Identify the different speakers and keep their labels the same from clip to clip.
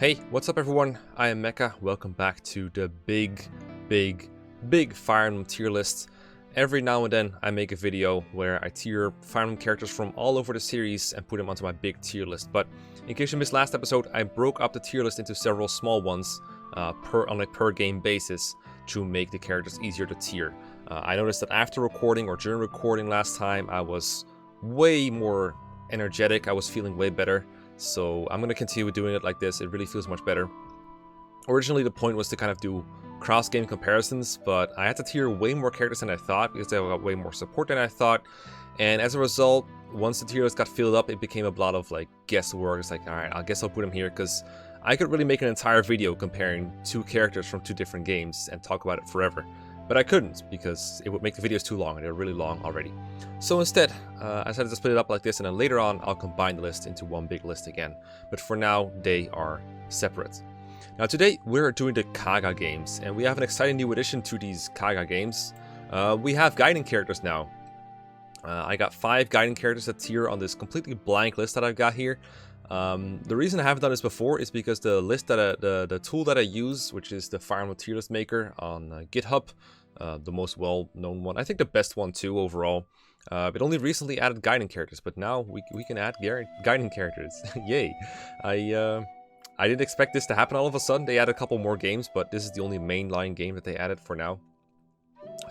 Speaker 1: Hey, what's up everyone? I am Mekkah. Welcome back to the big Fire Emblem tier list. Every now and then I make a video where I tier Fire Emblem characters from all over the series and put them onto my big tier list. But in case you missed last episode, I broke up the tier list into several small ones on a per game basis to make the characters easier to tier. I noticed that after recording or during recording last time, I was way more energetic. I was feeling way better. So I'm going to continue doing it like this. It really feels much better. Originally the point was to kind of do cross-game comparisons, but I had to tier way more characters than I thought because they got way more support than I thought. And as a result, once the tier list got filled up, it became a lot of like guesswork. It's like, alright, I guess I'll put them here because I could really make an entire video comparing two characters from two different games and talk about it forever. But I couldn't because it would make the videos too long and they're really long already. So instead, I decided to split it up like this, and then later on I'll combine the list into one big list again. But for now, they are separate. Now today we're doing the Kaga games, and we have an exciting new addition to these Kaga games. We have Gaiden characters now. I got 5 Gaiden characters that tier on this completely blank list that I've got here. The reason I haven't done this before is because the list that the tool that I use, which is the Fire Emblem tier list maker on GitHub, the most well-known one, I think the best one too overall. It only recently added Gaiden characters, but now we can add Gaiden characters. Yay! I didn't expect this to happen all of a sudden. They added a couple more games, but this is the only mainline game that they added for now.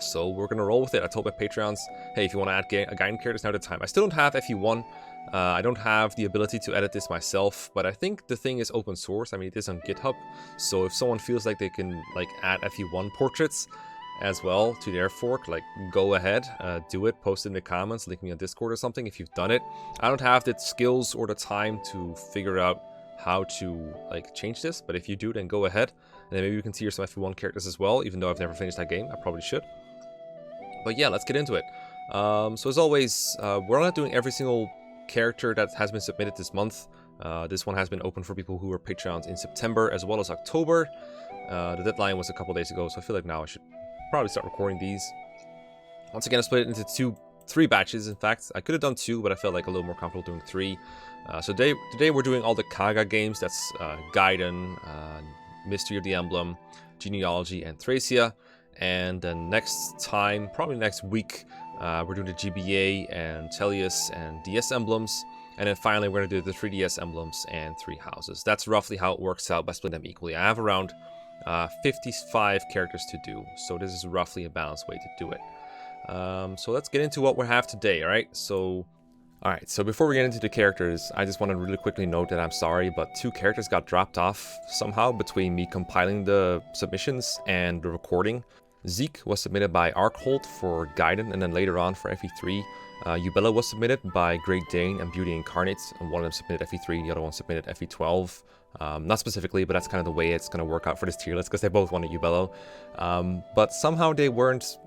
Speaker 1: So we're gonna roll with it. I told my Patreons, hey, if you want to add Gaiden characters, now's the time. I still don't have FE1. I don't have the ability to edit this myself, but I think the thing is open source. I mean, it is on GitHub, so if someone feels like they can like add FE1 portraits as well to their fork, like go ahead, do it, post it in the comments, link me on Discord or something if you've done it. I don't have the skills or the time to figure out how to like change this, but if you do, then go ahead, and then maybe you can tier some FE1 characters as well, even though I've never finished that game. I probably should. But yeah, let's get into it. So as always, we're not doing every single character that has been submitted this month. This one has been open for people who were Patreons in September as well as October. The deadline was a couple days ago, so I feel like now I should probably start recording these. Once again, I split it into 3 batches. In fact, I could have done 2, but I felt like a little more comfortable doing 3. So today we're doing all the Kaga games. That's Gaiden, Mystery of the Emblem, Genealogy, and Thracia. And then next time, probably next week, we're doing the GBA and Tellius and DS emblems. And then finally, we're going to do the 3DS emblems and 3 houses. That's roughly how it works out by splitting them equally. I have around 55 characters to do, so this is roughly a balanced way to do it. So let's get into what we have today, alright? So before we get into the characters, I just want to really quickly note that I'm sorry, but 2 characters got dropped off somehow between me compiling the submissions and the recording. Zeke was submitted by Arkholt for Gaiden, and then later on for FE3. Yubello was submitted by Great Dane and Beauty Incarnate, and one of them submitted FE3, the other one submitted FE12. Not specifically, but that's kind of the way it's going to work out for this tier list, because they both wanted Yubello. But somehow they weren't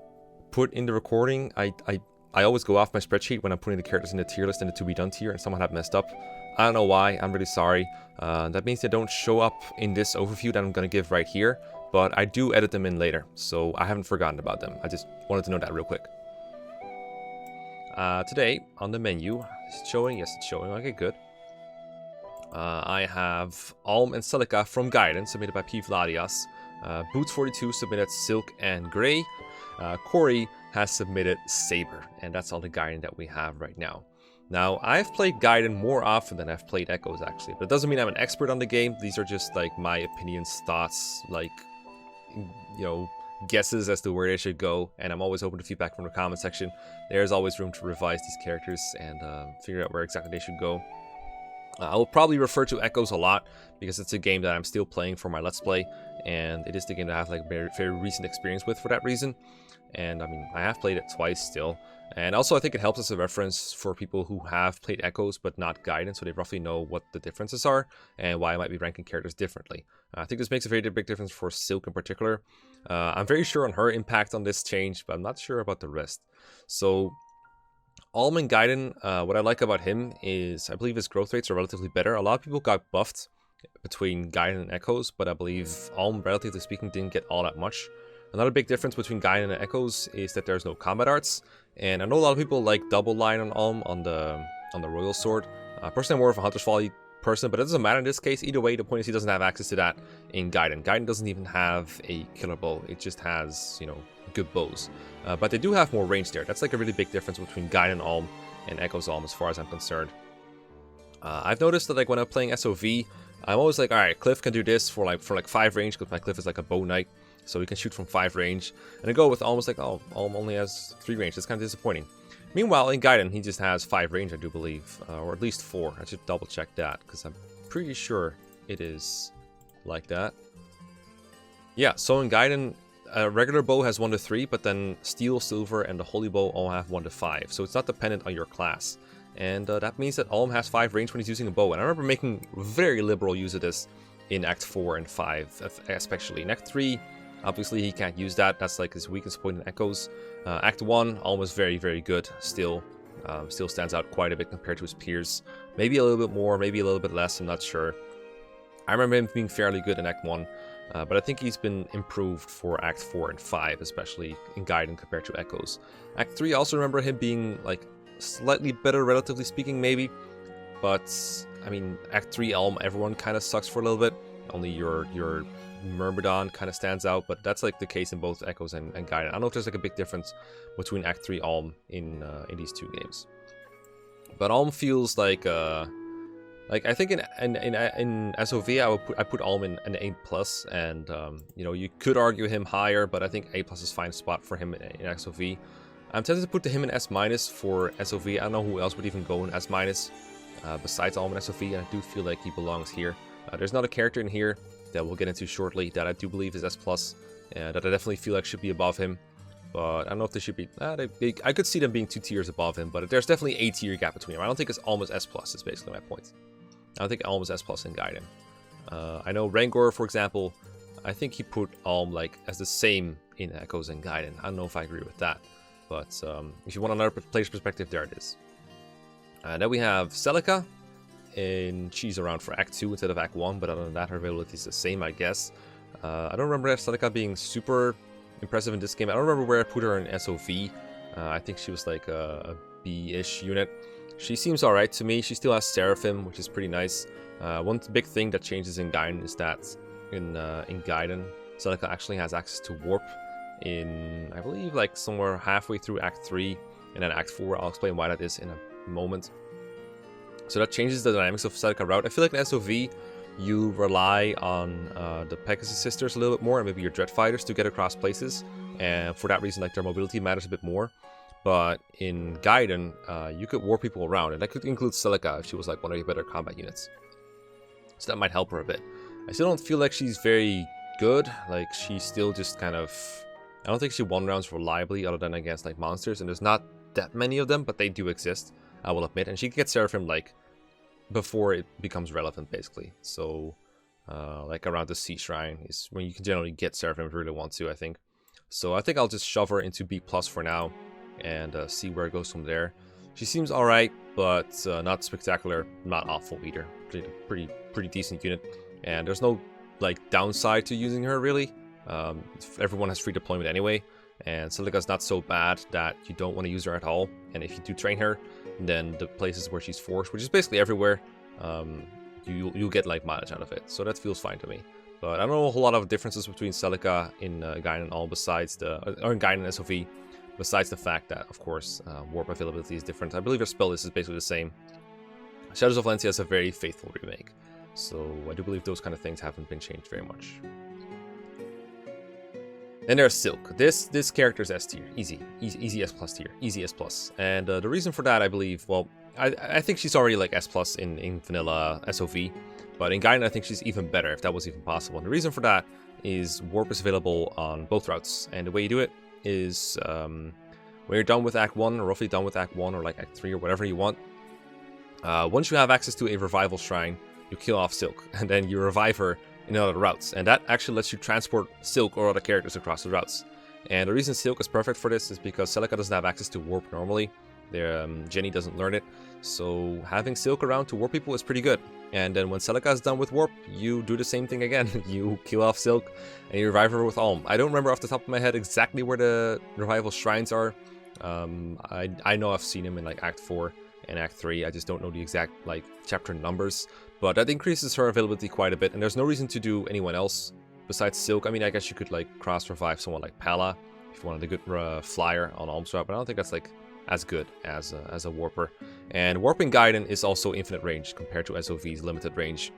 Speaker 1: put in the recording. I always go off my spreadsheet when I'm putting the characters in the tier list in the to be done tier, and someone had messed up. I don't know why, I'm really sorry. That means they don't show up in this overview that I'm going to give right here, but I do edit them in later, so I haven't forgotten about them. I just wanted to know that real quick. Today, on the menu, is it showing? Yes, it's showing. Okay, good. I have Alm and Celica from Gaiden, submitted by P. Vladias. Boots42 submitted Silk and Grey. Corey has submitted Saber, and that's all the Gaiden that we have right now. Now, I've played Gaiden more often than I've played Echoes, actually, but it doesn't mean I'm an expert on the game. These are just like my opinions, thoughts, like, you know, guesses as to where they should go, and I'm always open to feedback from the comment section. There's always room to revise these characters and figure out where exactly they should go. I will probably refer to Echoes a lot because it's a game that I'm still playing for my Let's Play, and it is the game that I have like very recent experience with for that reason. And I mean, I have played it twice still, and also I think it helps as a reference for people who have played Echoes but not Gaiden, so they roughly know what the differences are and why I might be ranking characters differently. I think this makes a very big difference for Silk in particular. I'm very sure on her impact on this change, but I'm not sure about the rest. So Alm and Gaiden, what I like about him is I believe his growth rates are relatively better. A lot of people got buffed between Gaiden and Echoes, but I believe Alm, relatively speaking, didn't get all that much. Another big difference between Gaiden and Echoes is that there's no combat arts, and I know a lot of people like double line on Alm on the Royal Sword. Personally, I'm more of a Hunter's Volley person, but it doesn't matter in this case. Either way, the point is he doesn't have access to that in Gaiden. Gaiden doesn't even have a killer bow. It just has, you know, good bows. But they do have more range there. That's like a really big difference between Gaiden Alm and Echo's Alm as far as I'm concerned. I've noticed that like when I'm playing SOV, I'm always like, alright, Cliff can do this for like 5 range, because my Cliff is like a bow knight, so he can shoot from 5 range. And I go with almost like, oh, Alm only has 3 range. That's kind of disappointing. Meanwhile, in Gaiden, he just has 5 range, I do believe, or at least 4. I should double check that, because I'm pretty sure it is like that. Yeah, so in Gaiden, a regular bow has 1 to 3, but then Steel, Silver, and the Holy Bow all have 1 to 5. So it's not dependent on your class. And that means that Alm has 5 range when he's using a bow. And I remember making very liberal use of this in Act 4 and 5, especially. In Act 3, obviously he can't use that. That's like his weakest point in Echoes. Act 1, Alm was very, very good still. Still stands out quite a bit compared to his peers. Maybe a little bit more, maybe a little bit less, I'm not sure. I remember him being fairly good in Act 1. But I think he's been improved for Act 4 and 5, especially in Gaiden compared to Echoes. Act 3, I also remember him being like slightly better, relatively speaking, maybe. But, I mean, Act 3 Alm, everyone kind of sucks for a little bit. Only your Myrmidon kind of stands out, but that's like the case in both Echoes and Gaiden. I don't know if there's like a big difference between Act 3 Alm in these two games. But Alm feels like I think in SOV I put Alm in an A+, and you know, you could argue him higher, but I think A+ is fine spot for him in SOV. I'm tempted to put him in S- for SOV. I don't know who else would even go in S- besides Alm in SOV, and I do feel like he belongs here. There's not a character in here that we'll get into shortly that I do believe is S+, that I definitely feel like should be above him. But I don't know if they should be... I could see them being 2 tiers above him, but there's definitely a tier gap between them. I don't think it's almost S+, is basically my point. I don't think Alm is S+ in Gaiden. I know Rangor, for example, I think he put Alm like as the same in Echoes and Gaiden. I don't know if I agree with that. But if you want another player's perspective, there it is. Then we have Celica, and she's around for Act 2 instead of Act 1, but other than that, her availability is the same, I guess. I don't remember Celica being super impressive in this game. I don't remember where I put her in SOV. I think she was like a B-ish unit. She seems alright to me. She still has Seraphim, which is pretty nice. One big thing that changes in Gaiden is that in Gaiden, Celica actually has access to Warp in, I believe, like somewhere halfway through Act 3 and then Act 4. I'll explain why that is in a moment. So that changes the dynamics of Celica route. I feel like in SOV, you rely on the Pegasus Sisters a little bit more, and maybe your Dread Fighters to get across places. And for that reason, like, their mobility matters a bit more. But in Gaiden, you could warp people around, and that could include Celica if she was like one of your better combat units. So that might help her a bit. I still don't feel like she's very good. Like, she's still just kind of... I don't think she won rounds reliably other than against like monsters, and there's not that many of them, but they do exist, I will admit. And she can get Seraphim like before it becomes relevant, basically. So like around the Sea Shrine is when you can generally get Seraphim if you really want to, I think. So I think I'll just shove her into B+ for now and see where it goes from there. She seems alright, but not spectacular, not awful either. Pretty decent unit, and there's no like downside to using her really. Everyone has free deployment anyway, and Celica's not so bad that you don't want to use her at all. And if you do train her, then the places where she's forced, which is basically everywhere, you'll get like mileage out of it. So that feels fine to me. But I don't know a whole lot of differences between Celica in Gaiden and all besides or in Gaiden and SOV, besides the fact that, of course, warp availability is different. I believe her spell list is basically the same. Shadows of Valencia is a very faithful remake, so I do believe those kind of things haven't been changed very much. Then there's Silk. This character is S tier, easy S+ tier, easy S+. And the reason for that, I believe, well, I think she's already like S+ in vanilla SOV, but in Gaiden I think she's even better, if that was even possible. And the reason for that is warp is available on both routes, and the way you do it is when you're done with Act 1, or roughly done with Act 1, or like Act 3, or whatever you want, once you have access to a revival shrine, you kill off Silk, and then you revive her in other routes, and that actually lets you transport Silk or other characters across the routes. And the reason Silk is perfect for this is because Celica doesn't have access to warp normally. Jenny doesn't learn it, so having Silk around to warp people is pretty good. And then when Celica is done with warp, you do the same thing again. You kill off Silk and you revive her with Alm. I don't remember off the top of my head exactly where the revival shrines are. I know I've seen them in like Act 4 and Act 3. I just don't know the exact like chapter numbers. But that increases her availability quite a bit, and there's no reason to do anyone else besides Silk. I mean, I guess you could like cross-revive someone like Pala if you wanted a good flyer on Almsra, but I don't think that's like as good as a Warper. And Warping Gaiden is also infinite range compared to SOV's limited range.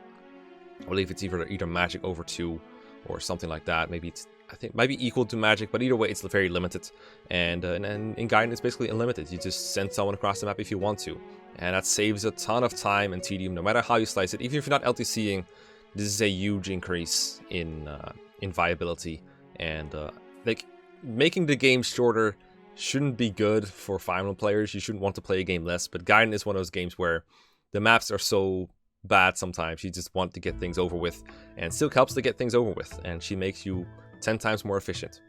Speaker 1: I believe it's either magic over 2 or something like that. Maybe it's, I think, might be equal to magic, but either way, it's very limited. And in Gaiden, it's basically unlimited. You just send someone across the map if you want to. And that saves a ton of time and tedium, no matter how you slice it. Even if you're not LTCing, this is a huge increase in viability. And like making the game shorter shouldn't be good for Fire Emblem players. You shouldn't want to play a game less. But Gaiden is one of those games where the maps are so bad sometimes. You just want to get things over with. And Silk helps to get things over with. And she makes you 10 times more efficient.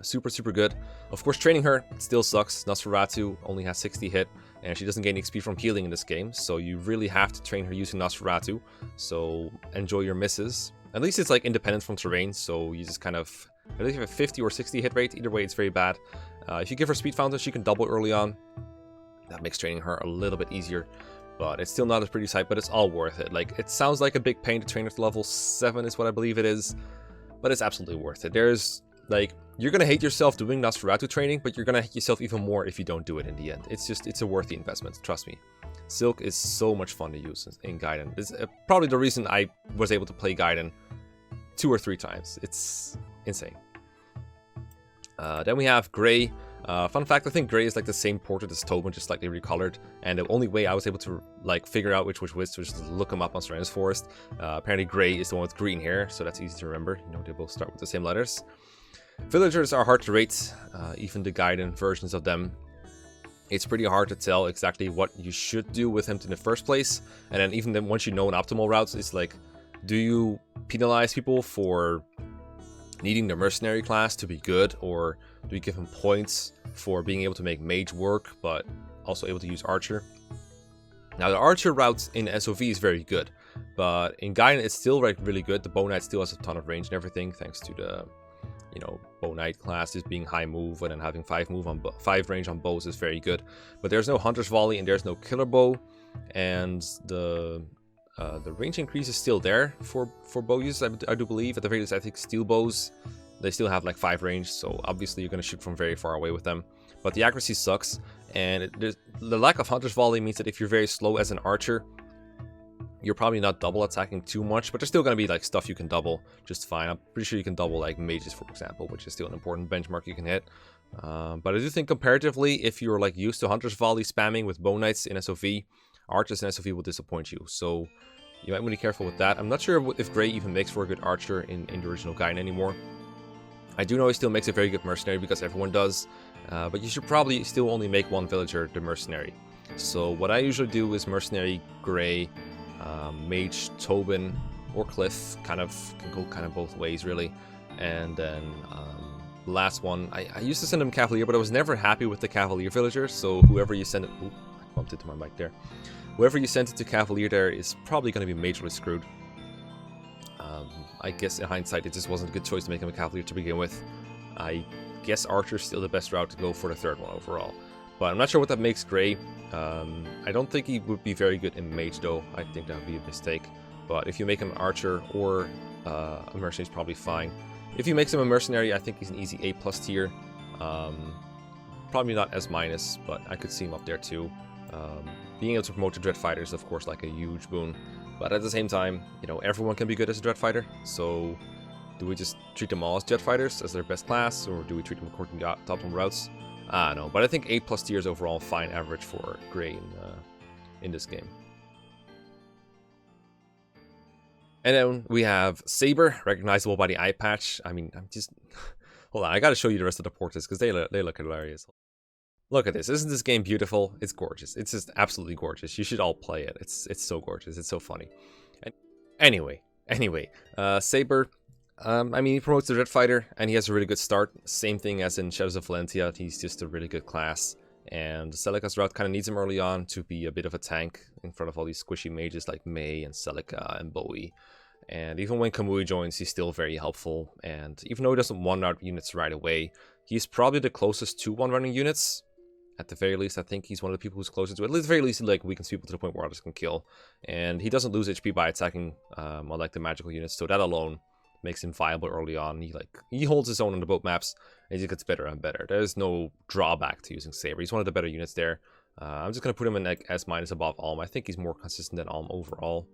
Speaker 1: Super, super good. Of course, training her still sucks. Nosferatu only has 60 hit, and she doesn't gain XP from healing in this game, so you really have to train her using Nosferatu. So enjoy your misses. At least it's like independent from terrain, so you just kind of, at least you have a 50 or 60 hit rate. Either way, it's very bad. If you give her Speed Fountain, she can double early on. That makes training her a little bit easier, but it's still not a pretty sight, but it's all worth it. Like, it sounds like a big pain to train her to level 7 is what I believe it is, but it's absolutely worth it. There's, like, you're gonna hate yourself doing Nosferatu training, but you're gonna hate yourself even more if you don't do it in the end. It's a worthy investment, trust me. Silk is so much fun to use in Gaiden. It's probably the reason I was able to play Gaiden 2 or 3 times. It's insane. Then we have Grey. Fun fact, I think Grey is like the same portrait as Tobin, just slightly recolored. And the only way I was able to like figure out which was which was to look them up on Serenus Forest. Apparently Grey is the one with green hair, so that's easy to remember. You know, they both start with the same letters. Villagers are hard to rate, even the Gaiden versions of them. It's pretty hard to tell exactly what you should do with him in the first place. And then even then, once you know an optimal route, it's like, do you penalize people for needing the mercenary class to be good, or do you give him points for being able to make mage work, but also able to use archer? Now, the archer route in SOV is very good, but in Gaiden it's still like really good. The Bow Knight still has a ton of range and everything, thanks to the, you know, Bow Knight class is being high move, and then having 5 range on bows is very good. But there's no Hunter's Volley and there's no Killer Bow, and the range increase is still there for bow use, I do believe. At the very least, I think steel bows, they still have like 5 range, so obviously you're going to shoot from very far away with them. But the accuracy sucks, and the lack of Hunter's Volley means that if you're very slow as an archer, you're probably not double attacking too much, but there's still going to be like stuff you can double just fine. I'm pretty sure you can double like mages, for example, which is still an important benchmark you can hit. But I do think comparatively, if you're like used to Hunter's Volley spamming with Bow Knights in SOV, archers in SOV will disappoint you, so you might want to be careful with that. I'm not sure if Grey even makes for a good archer in the original Gaiden anymore. I do know he still makes a very good mercenary because everyone does, but you should probably still only make one villager the mercenary. So what I usually do is mercenary, Grey, mage, Tobin, or Cliff, can go kind of both ways really. And then the last one, I used to send him Cavalier, but I was never happy with the Cavalier villager, so whoever you send it... Ooh, I bumped into my mic there. Whoever you sent it to Cavalier there is probably going to be majorly screwed. I guess in hindsight it just wasn't a good choice to make him a Cavalier to begin with. I guess Archer's still the best route to go for the third one overall. But I'm not sure what that makes Grey. I don't think he would be very good in Mage though. I think that would be a mistake. But if you make him Archer or a Mercenary, is probably fine. If he makes him a Mercenary, I think he's an easy A+ tier. Probably not S-, but I could see him up there too. Being able to promote to Dread Fighter is of course like a huge boon. But at the same time, you know, everyone can be good as a Dread Fighter. So do we just treat them all as Dread Fighters as their best class, or do we treat them according to optimal routes? I don't know, but I think A+ tier is overall fine average for Grey in this game. And then we have Saber, recognizable by the eye patch. I mean, I'm just... Hold on, I gotta show you the rest of the portraits because they look hilarious. Look at this. Isn't this game beautiful? It's gorgeous. It's just absolutely gorgeous. You should all play it. It's so gorgeous. It's so funny. And anyway, Saber, I mean, he promotes the Dread Fighter, and he has a really good start. Same thing as in Shadows of Valentia. He's just a really good class. And Celica's route kind of needs him early on to be a bit of a tank in front of all these squishy mages like May and Celica and Bowie. And even when Kamui joins, he's still very helpful. And even though he doesn't one-out units right away, he's probably the closest to one-running units. At the very least, I think he's one of the people who's closest to it. At the very least, he like weakens people to the point where others can kill. And he doesn't lose HP by attacking unlike the magical units, so that alone makes him viable early on. He holds his own on the boat maps, and he gets better and better. There's no drawback to using Saber. He's one of the better units there. I'm just going to put him in like S- above Alm. I think he's more consistent than Alm overall.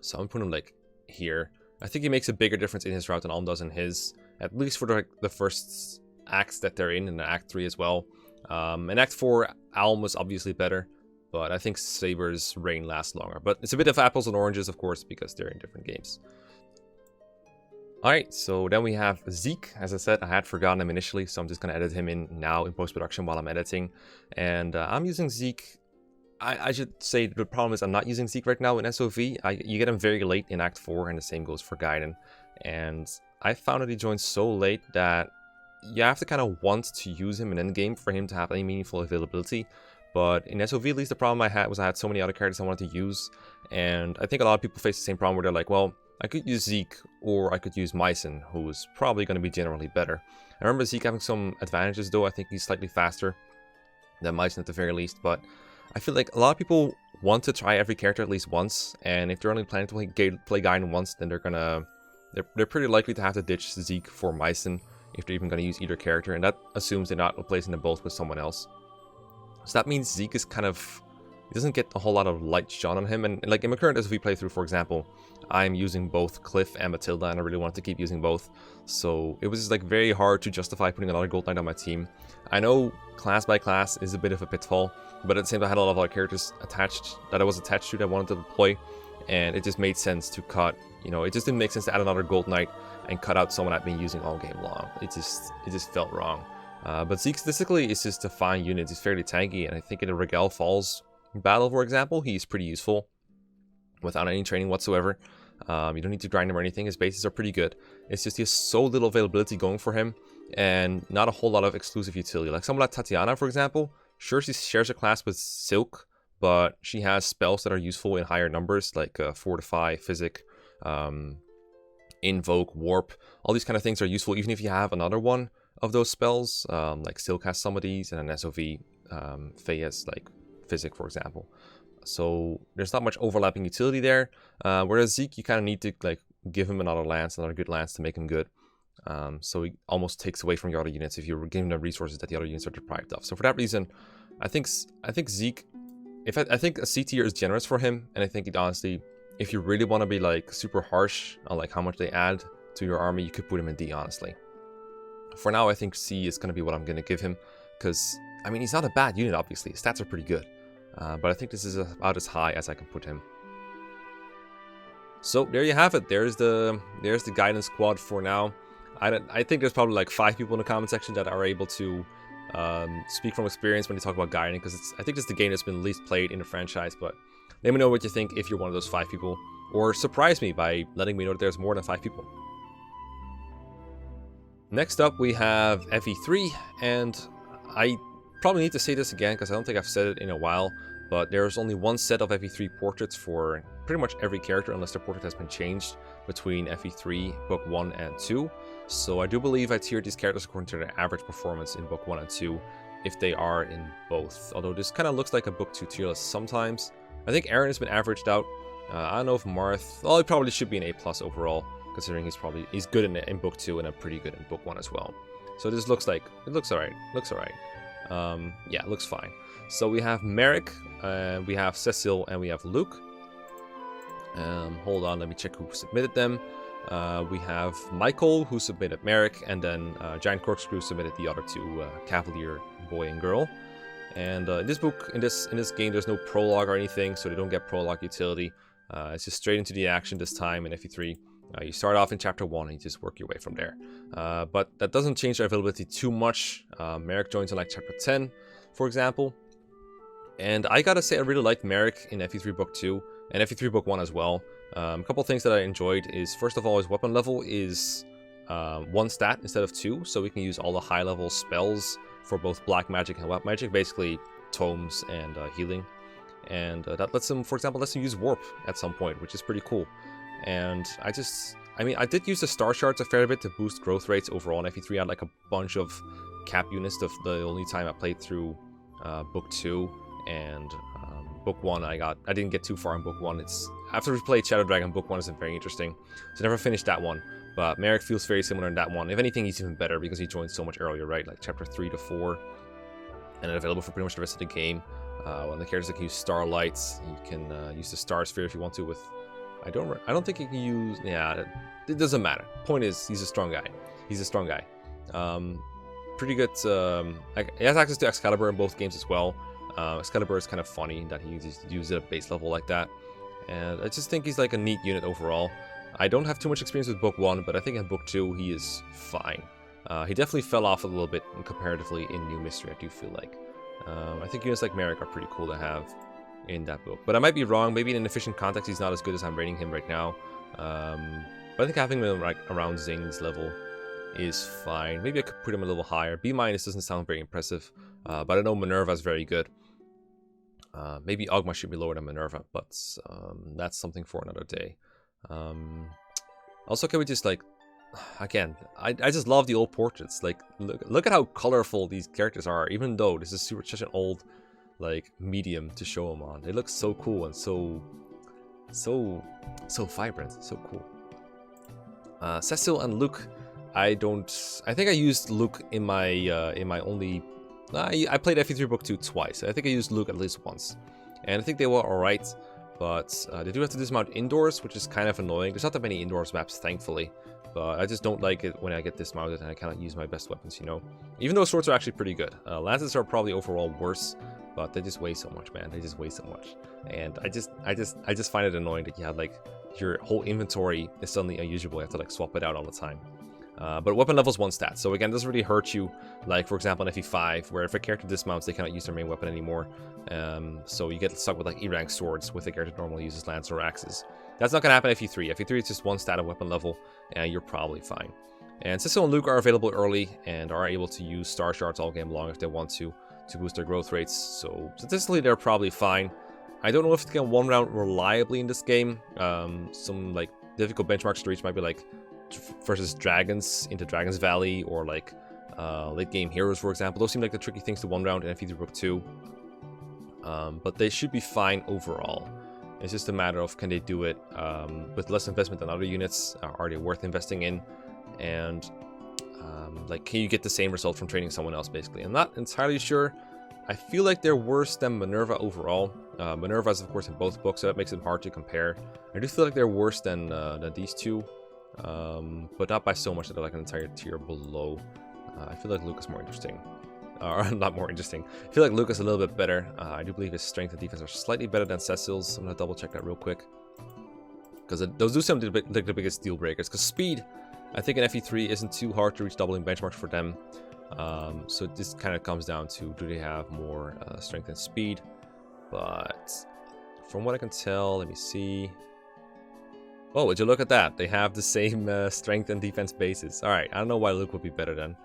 Speaker 1: So I'm putting him like here. I think he makes a bigger difference in his route than Alm does in his, at least for the first acts that they're in Act 3 as well. In Act 4, Alm was obviously better, but I think Saber's reign lasts longer. But it's a bit of apples and oranges, of course, because they're in different games. Alright, so then we have Zeke. As I said, I had forgotten him initially, so I'm just going to edit him in now in post-production while I'm editing. And I'm using Zeke. I should say the problem is I'm not using Zeke right now in SOV. You get him very late in Act 4, and the same goes for Gaiden. And I found that he joins so late that you have to kind of want to use him in endgame for him to have any meaningful availability. But in SOV, at least the problem I had was I had so many other characters I wanted to use. And I think a lot of people face the same problem where they're like, well, I could use Zeke, or I could use Mycen, who is probably going to be generally better. I remember Zeke having some advantages though. I think he's slightly faster than Mycen at the very least, but I feel like a lot of people want to try every character at least once, and if they're only planning to play Gaiden once, then they're pretty likely to have to ditch Zeke for Mycen if they're even going to use either character, and that assumes they're not replacing them both with someone else. So that means Zeke is kind of, he doesn't get a whole lot of light shone on him, and like in my current SOV playthrough, for example, I'm using both Cliff and Matilda, and I really wanted to keep using both, so it was just like very hard to justify putting another Gold Knight on my team. I know class by class is a bit of a pitfall, but at the same time I had a lot of other characters that I was attached to that I wanted to deploy, and it just made sense to cut, it just didn't make sense to add another Gold Knight and cut out someone I've been using all game long. It just felt wrong. But Zeke statistically is just a fine unit. He's fairly tanky, and I think in a Regel Falls battle, for example, he's pretty useful without any training whatsoever. You don't need to grind him or anything. His bases are pretty good. It's just he has so little availability going for him, and not a whole lot of exclusive utility. Like someone like Tatiana, for example, sure, she shares a class with Silk, but she has spells that are useful in higher numbers, like Fortify, Physic, Invoke, Warp. All these kind of things are useful even if you have another one of those spells. Like Silk has some of these, and an SOV, Faye has like Physic, for example. So there's not much overlapping utility there. Whereas Zeke, you kind of need to like give him another good lance to make him good. So he almost takes away from your other units if you're giving them resources that the other units are deprived of. So for that reason, I think Zeke, I think a C tier is generous for him, and I think it honestly, if you really want to be like super harsh on like how much they add to your army, you could put him in D, honestly. For now, I think C is going to be what I'm going to give him, because I mean he's not a bad unit, obviously. His stats are pretty good, but I think this is about as high as I can put him. So there you have it. There's the Gaiden squad for now. I think there's probably like 5 people in the comment section that are able to speak from experience when they talk about Gaiden, because I think it's the game that's been least played in the franchise. But let me know what you think if you're one of those 5 people, or surprise me by letting me know that there's more than 5 people. Next up we have FE3, and I probably need to say this again because I don't think I've said it in a while, but there's only one set of FE3 portraits for pretty much every character unless the portrait has been changed between FE3 Book 1 and 2. So I do believe I tiered these characters according to their average performance in Book 1 and 2 if they are in both. Although this kind of looks like a Book 2 tier list sometimes. I think Aaron has been averaged out. I don't know if Marth, well, he probably should be an A+ overall, considering he's good in Book 2 and pretty good in Book 1 as well. So this looks alright. Yeah, it looks fine. So we have Merrick, we have Cecil, and we have Luke. Hold on, let me check who submitted them. We have Michael, who submitted Merrick, and then Giant Corkscrew submitted the other 2, Cavalier boy and girl. And in this book, in this game, there's no prologue or anything, so they don't get prologue utility. It's just straight into the action this time in FE3. You start off in chapter 1 and you just work your way from there. But that doesn't change their availability too much. Merrick joins in like chapter 10, for example. And I gotta say, I really liked Merrick in FE3 Book 2 and FE3 Book 1 as well. A couple things that I enjoyed is, first of all, his weapon level is 1 stat instead of 2, so we can use all the high level spells for both black magic and white magic, basically tomes and healing. And that lets him, for example, use warp at some point, which is pretty cool. And I did use the star shards a fair bit to boost growth rates overall in FE3. I had like a bunch of cap units. The only time I played through book 2 and book 1, I didn't get too far in book 1. It's after we played Shadow Dragon, book 1 isn't very interesting, so I never finished that one. But Merrick feels very similar in that one. If anything, he's even better because he joined so much earlier, right? Like chapter 3 to 4, and then available for pretty much the rest of the game. When the characters can use starlights, you can use the star sphere if you want to. With I don't think you can use. Yeah, it doesn't matter. Point is, he's a strong guy. He's a strong guy. Pretty good. He has access to Excalibur in both games as well. Excalibur is kind of funny that he uses it at base level like that, and I just think he's like a neat unit overall. I don't have too much experience with book 1, but I think in book 2 he is fine. He definitely fell off a little bit comparatively in New Mystery, I do feel like. I think units like Merrick are pretty cool to have in that book, but I might be wrong. Maybe in an efficient context he's not as good as I'm rating him right now, but I think having him like around Zing's level is fine. Maybe I could put him a little higher. B- doesn't sound very impressive, but I know Minerva's very good. Maybe Ogma should be lower than Minerva, but that's something for another day. Also, can we just like, again, I just love the old portraits. Like, look at how colorful these characters are, even though this is such an old like medium to show them on. They look so cool and so vibrant, so cool. Cecil and Luke, I think I used Luke in my only. I played FE3 Book 2 twice. I think I used Luke at least once, and I think they were alright, but they do have to dismount indoors, which is kind of annoying. There's not that many indoors maps, thankfully, but I just don't like it when I get dismounted and I cannot use my best weapons, you know? Even though swords are actually pretty good. Lances are probably overall worse, but they just weigh so much, man. They just weigh so much, and I just find it annoying that you have like your whole inventory is suddenly unusable. You have to like swap it out all the time. But weapon level is 1 stat, so again, it doesn't really hurt you, like for example in FE5, where if a character dismounts, they cannot use their main weapon anymore, so you get stuck with like E-rank swords with a character that normally uses lance or axes. That's not going to happen in FE3. FE3 is just 1 stat of weapon level, and you're probably fine. And Cecil and Luke are available early, and are able to use star shards all game long if they want to boost their growth rates, so statistically they're probably fine. I don't know if it can 1-round reliably in this game. Some like difficult benchmarks to reach might be like versus dragons into Dragon's Valley, or like late game heroes, for example. Those seem like the tricky things to 1-round in FE3 Book 2. But they should be fine overall. It's just a matter of can they do it with less investment than other units? Are they worth investing in? And like, can you get the same result from training someone else, basically? I'm not entirely sure. I feel like they're worse than Minerva overall. Minerva is, of course, in both books, so that makes it hard to compare. I do feel like they're worse than these two. But not by so much that they're like an entire tier below. I feel like Luke is more interesting. Or not more interesting. I feel like Luke is a little bit better. I do believe his strength and defense are slightly better than Cecil's. I'm going to double check that real quick, because those do seem like the biggest deal breakers. Because speed, I think in FE3 isn't too hard to reach doubling benchmarks for them. So this kind of comes down to, do they have more strength and speed? But from what I can tell, let me see. Oh, would you look at that? They have the same strength and defense bases. Alright, I don't know why Luke would be better then.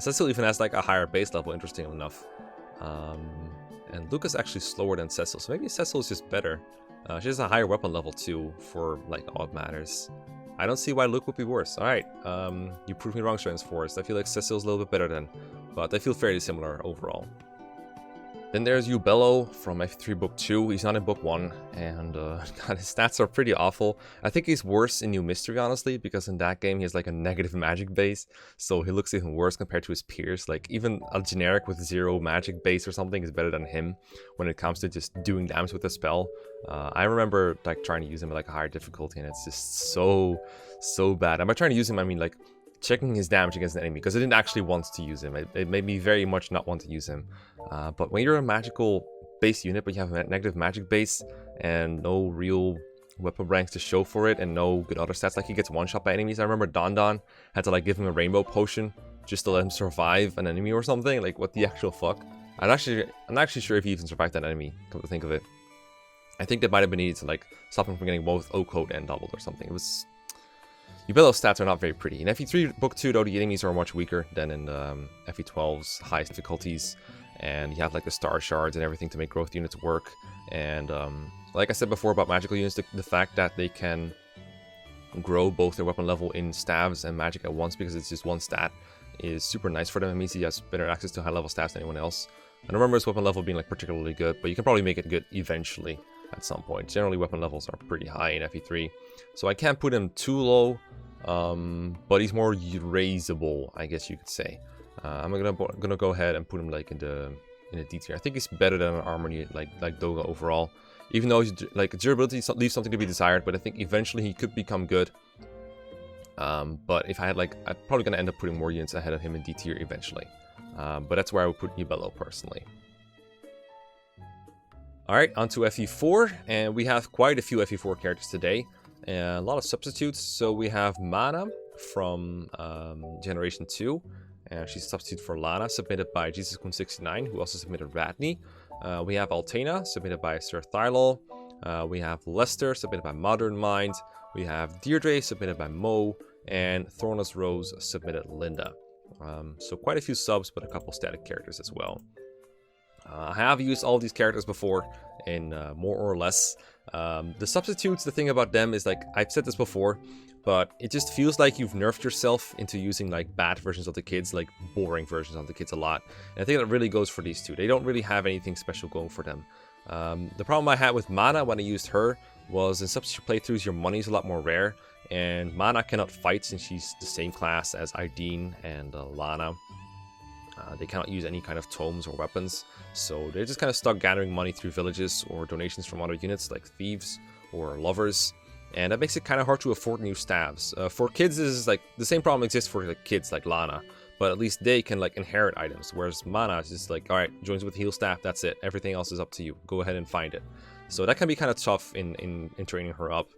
Speaker 1: Cecil even has like a higher base level, interestingly enough. And Luke is actually slower than Cecil, so maybe Cecil is just better. She has a higher weapon level too, for like odd matters. I don't see why Luke would be worse. Alright, you proved me wrong, Strands Forest. I feel like Cecil's a little bit better then, but they feel fairly similar overall. Then there's Yubello from FE3 Book 2. He's not in Book 1, and God, his stats are pretty awful. I think he's worse in New Mystery, honestly, because in that game he has like a negative magic base, so he looks even worse compared to his peers. Like, even a generic with 0 magic base or something is better than him when it comes to just doing damage with a spell. I remember like trying to use him at like a higher difficulty, and it's just so bad. And by trying to use him, I mean like checking his damage against an enemy, because I didn't actually want to use him. It made me very much not want to use him. But when you're a magical base unit, but you have a negative magic base and no real weapon ranks to show for it, and no good other stats, like he gets one-shot by enemies. I remember Don had to like give him a rainbow potion just to let him survive an enemy or something. Like, what the actual fuck? I'm not actually sure if he even survived that enemy, come to think of it. I think that might have been needed to like stop him from getting both O-Code and doubled or something. It was... Yubello's stats are not very pretty. In FE3 Book 2, though, the enemies are much weaker than in FE12's highest difficulties. And you have like the star shards and everything to make growth units work. And like I said before about magical units, the fact that they can grow both their weapon level in staves and magic at once, because it's just 1 stat, is super nice for them. It means he has better access to high level stats than anyone else. I don't remember his weapon level being like particularly good, but you can probably make it good eventually at some point. Generally, weapon levels are pretty high in FE3, so I can't put him too low, but he's more raisable, I guess you could say. I'm gonna go ahead and put him like in the D tier. I think he's better than an armor unit like Doga overall, even though he's, like durability leaves something to be desired. But I think eventually he could become good. But if I had like, I'm probably gonna end up putting more units ahead of him in D tier eventually. But that's where I would put Yubello personally. Alright, on to FE4, and we have quite a few FE4 characters today. And a lot of substitutes. So we have Mana from Generation 2. She's a substitute for Lana, submitted by JesusCon69, who also submitted Radney. We have Altena, submitted by Sir Thylol. We have Lester, submitted by Modern Mind. We have Deirdre, submitted by Mo. And Thornless Rose, submitted Linda. So quite a few subs, but a couple static characters as well. I have used all these characters before in more or less. The substitutes, the thing about them is, like, I've said this before, but it just feels like you've nerfed yourself into using like bad versions of the kids, like boring versions of the kids a lot. And I think that really goes for these two. They don't really have anything special going for them. The problem I had with Mana when I used her was in substitute playthroughs, your money is a lot more rare. And Mana cannot fight since she's the same class as Aideen and Lana. They cannot use any kind of tomes or weapons, so they're just kind of stuck gathering money through villages or donations from other units like thieves or lovers, and that makes it kind of hard to afford new staves. For kids, this is like the same problem exists for like kids like Lana, but at least they can like inherit items, whereas Mana is just like, alright, joins with heal staff, that's it, everything else is up to you, go ahead and find it. So that can be kind of tough in training her up.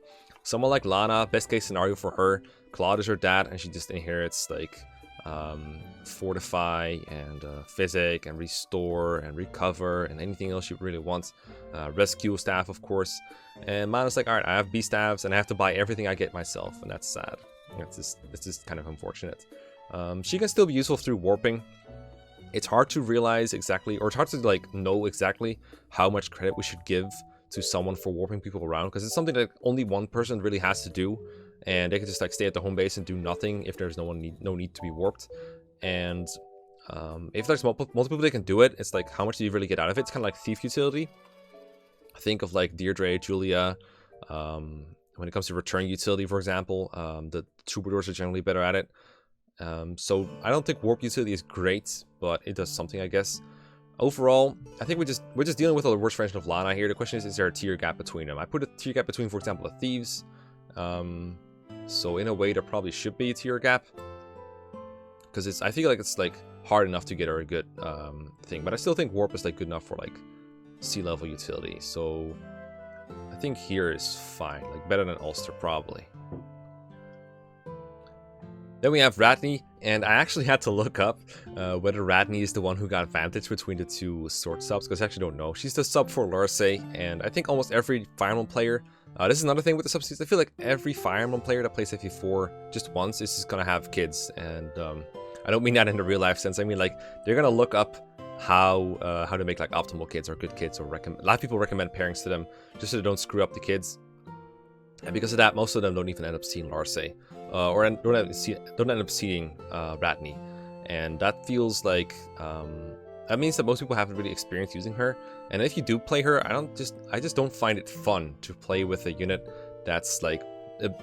Speaker 1: Someone like Lana, best case scenario for her, Claude is her dad, and she just inherits like Fortify and Physic and Restore and Recover and anything else you really want. Rescue staff, of course. And Mana's like, alright, I have B staffs and I have to buy everything I get myself, and that's sad. It's just kind of unfortunate. She can still be useful through warping. It's hard to realize exactly, or it's hard to like know exactly how much credit we should give to someone for warping people around, because it's something that only one person really has to do, and they can just like stay at the home base and do nothing if there's no need to be warped. And if there's multiple people that can do it, it's like, how much do you really get out of it? It's kind of like thief utility. Think of like Deirdre, Julia. When it comes to return utility, for example, the troubadours are generally better at it. So I don't think warp utility is great, but it does something, I guess. Overall, I think we're just dealing with a worse version of Lana here. The question is there a tier gap between them? I put a tier gap between, for example, the thieves. So in a way, there probably should be a tier gap, because I feel like it's like hard enough to get her a good thing, but I still think warp is like good enough for like sea level utility. So I think here is fine, like better than Ulster probably. Then we have Radney, and I actually had to look up whether Radney is the one who got Vantage between the two sword subs, because I actually don't know. She's the sub for Lurse, and I think almost every Fire Emblem player, this is another thing with the substitutes, I feel like every Fire Emblem player that plays FE4 just once is just gonna have kids, and I don't mean that in the real life sense. I mean like they're gonna look up how to make like optimal kids or good kids, or a lot of people recommend pairings to them just so they don't screw up the kids. And because of that, most of them don't even end up seeing Lurse. Or don't end up seeing Radney, and that feels like that means that most people haven't really experienced using her. And if you do play her, I just don't find it fun to play with a unit that's like,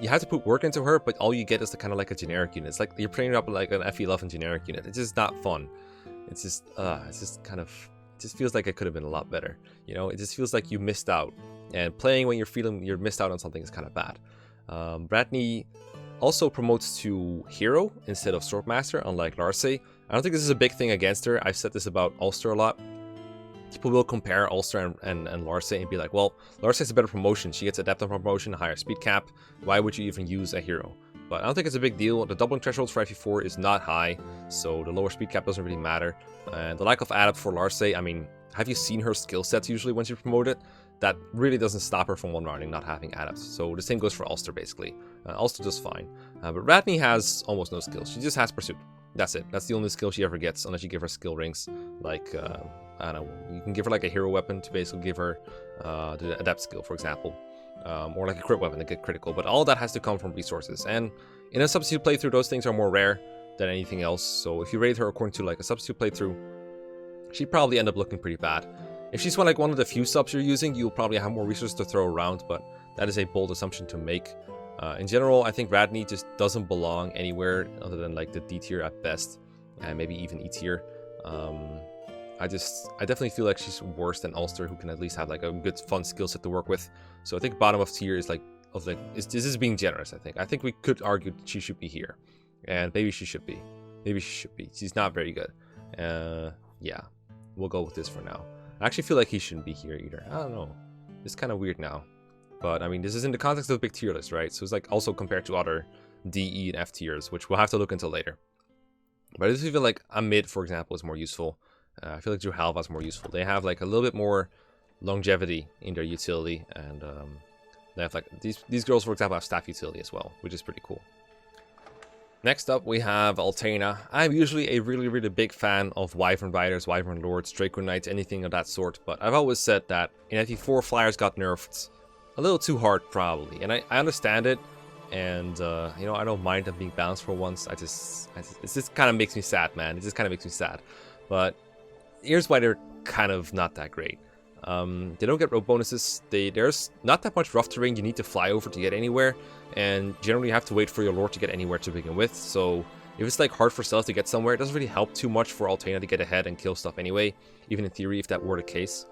Speaker 1: you have to put work into her, but all you get is the kind of like a generic unit. It's like you're playing up like an FE11 generic unit. It's just not fun. It's just kind of, it just feels like it could have been a lot better. You know, it just feels like you missed out. And playing when you're feeling you're missed out on something is kind of bad. Radney also promotes to Hero instead of Swordmaster, unlike Lurse. I don't think this is a big thing against her. I've said this about Ulster a lot. People will compare Ulster and Lurse and be like, well, Lurse has a better promotion. She gets Adeptum promotion, a higher speed cap. Why would you even use a Hero? But I don't think it's a big deal. The doubling threshold for FE4 is not high, so the lower speed cap doesn't really matter. And the lack of Adept for Lurse, I mean, have you seen her skill sets usually once you promote it? That really doesn't stop her from one-rounding not having adepts. So the same goes for Ulster, basically. Ulster does fine. But Radney has almost no skills. She just has Pursuit. That's it. That's the only skill she ever gets, unless you give her skill rings. Like, I don't know, you can give her like a hero weapon to basically give her the adept skill, for example. Or like a crit weapon to get critical. But all that has to come from resources. And in a substitute playthrough, those things are more rare. than anything else. So if you rate her according to like a substitute playthrough, she'd probably end up looking pretty bad. If she's like one of the few subs you're using, you'll probably have more resources to throw around, but that is a bold assumption to make. In general, I think Radney just doesn't belong anywhere other than like the D tier at best, and maybe even E tier. I definitely feel like she's worse than Ulster, who can at least have like a good fun skill set to work with. So I think bottom of tier is like this is being generous. I think we could argue that she should be here, and maybe she should be. Maybe she should be. She's not very good. Yeah, we'll go with this for now. I actually feel like he shouldn't be here either. I don't know. It's kind of weird now. But, I mean, this is in the context of a big tier list, right? So it's like also compared to other D, E, and F tiers, which we'll have to look into later. But I just feel like a mid, for example, is more useful. I feel like Juhalva is more useful. They have like a little bit more longevity in their utility. And they have like, these girls, for example, have staff utility as well, which is pretty cool. Next up, we have Altena. I'm usually a really, really big fan of Wyvern Riders, Wyvern Lords, Draco Knights, anything of that sort. But I've always said that in FE4, Flyers got nerfed a little too hard, probably. And I understand it. And, you know, I don't mind them being balanced for once. it just kind of makes me sad, man. It just kind of makes me sad. But here's why they're kind of not that great. They don't get rope bonuses. There's not that much rough terrain you need to fly over to get anywhere, and generally you have to wait for your lord to get anywhere to begin with. So if it's like hard for Stealth to get somewhere, it doesn't really help too much for Altena to get ahead and kill stuff anyway, even in theory if that were the case.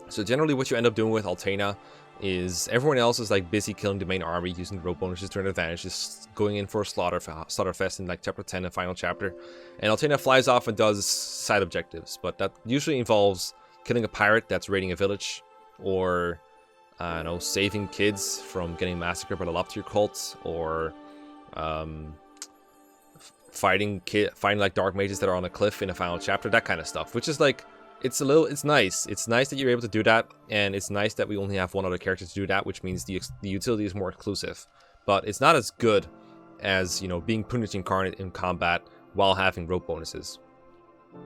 Speaker 1: So generally what you end up doing with Altena is everyone else is like busy killing the main army, using the rope bonuses to their advantage, just going in for a slaughterfest in like chapter 10 and final chapter. And Altena flies off and does side objectives, but that usually involves killing a pirate that's raiding a village, or I don't know, saving kids from getting massacred by the Lobtier cult, or fighting like dark mages that are on a cliff in a final chapter, that kind of stuff. Which is like, it's nice. It's nice that you're able to do that, and it's nice that we only have one other character to do that, which means the utility is more exclusive. But it's not as good as, you know, being Punich Incarnate in combat while having rope bonuses.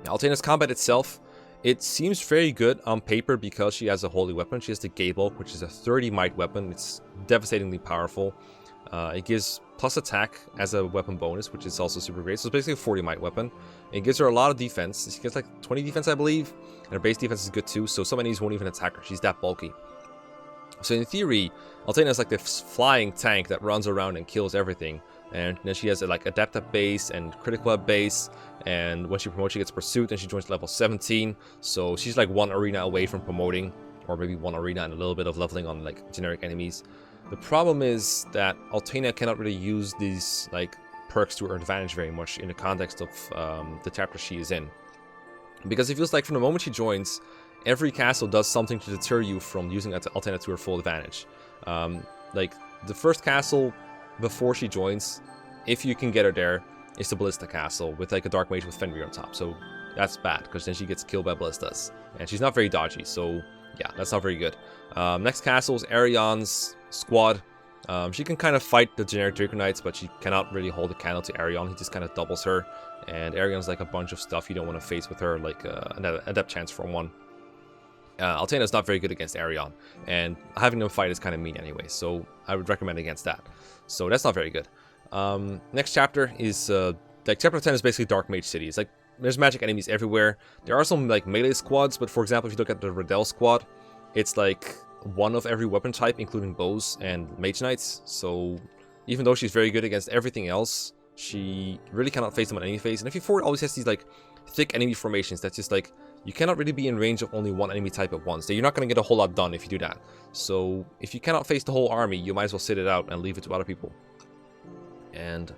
Speaker 1: Altena's combat itself, it seems very good on paper because she has a holy weapon. She has the Gaybulk, which is a 30 might weapon. It's devastatingly powerful. It gives plus attack as a weapon bonus, which is also super great. So it's basically a 40 might weapon. It gives her a lot of defense. She gets like 20 defense, I believe. And her base defense is good too, so some enemies won't even attack her. She's that bulky. So in theory, Altena is like this flying tank that runs around and kills everything. And then she has a, like, Adept at base and Critical at base. And when she promotes, she gets Pursuit, and she joins level 17. So she's like one arena away from promoting, or maybe one arena and a little bit of leveling on like generic enemies. The problem is that Altena cannot really use these like perks to her advantage very much in the context of the chapter she is in. Because it feels like from the moment she joins, every castle does something to deter you from using Altena to her full advantage. Like the first castle before she joins, if you can get her there, is the Ballista Castle with like a Dark Mage with Fenrir on top. So that's bad, because then she gets killed by ballistas. And she's not very dodgy, so yeah, that's not very good. Next castle is Arion's squad. She can kind of fight the generic Draco Knights, but she cannot really hold a candle to Arion. He just kind of doubles her. And Arion's like a bunch of stuff you don't want to face with her, like an adept chance from one. Altena is not very good against Arion, and having them fight is kind of mean anyway, so I would recommend against that. So that's not very good. Next chapter is, like, chapter 10 is basically Dark Mage City. It's like, there's magic enemies everywhere. There are some, like, melee squads, but for example, if you look at the Riddell squad, it's like one of every weapon type, including bows and mage knights. So even though she's very good against everything else, she really cannot face them on any phase. And FE4 always has these, like, thick enemy formations that's just like, you cannot really be in range of only one enemy type at once. So you're not going to get a whole lot done if you do that. So if you cannot face the whole army, you might as well sit it out and leave it to other people. And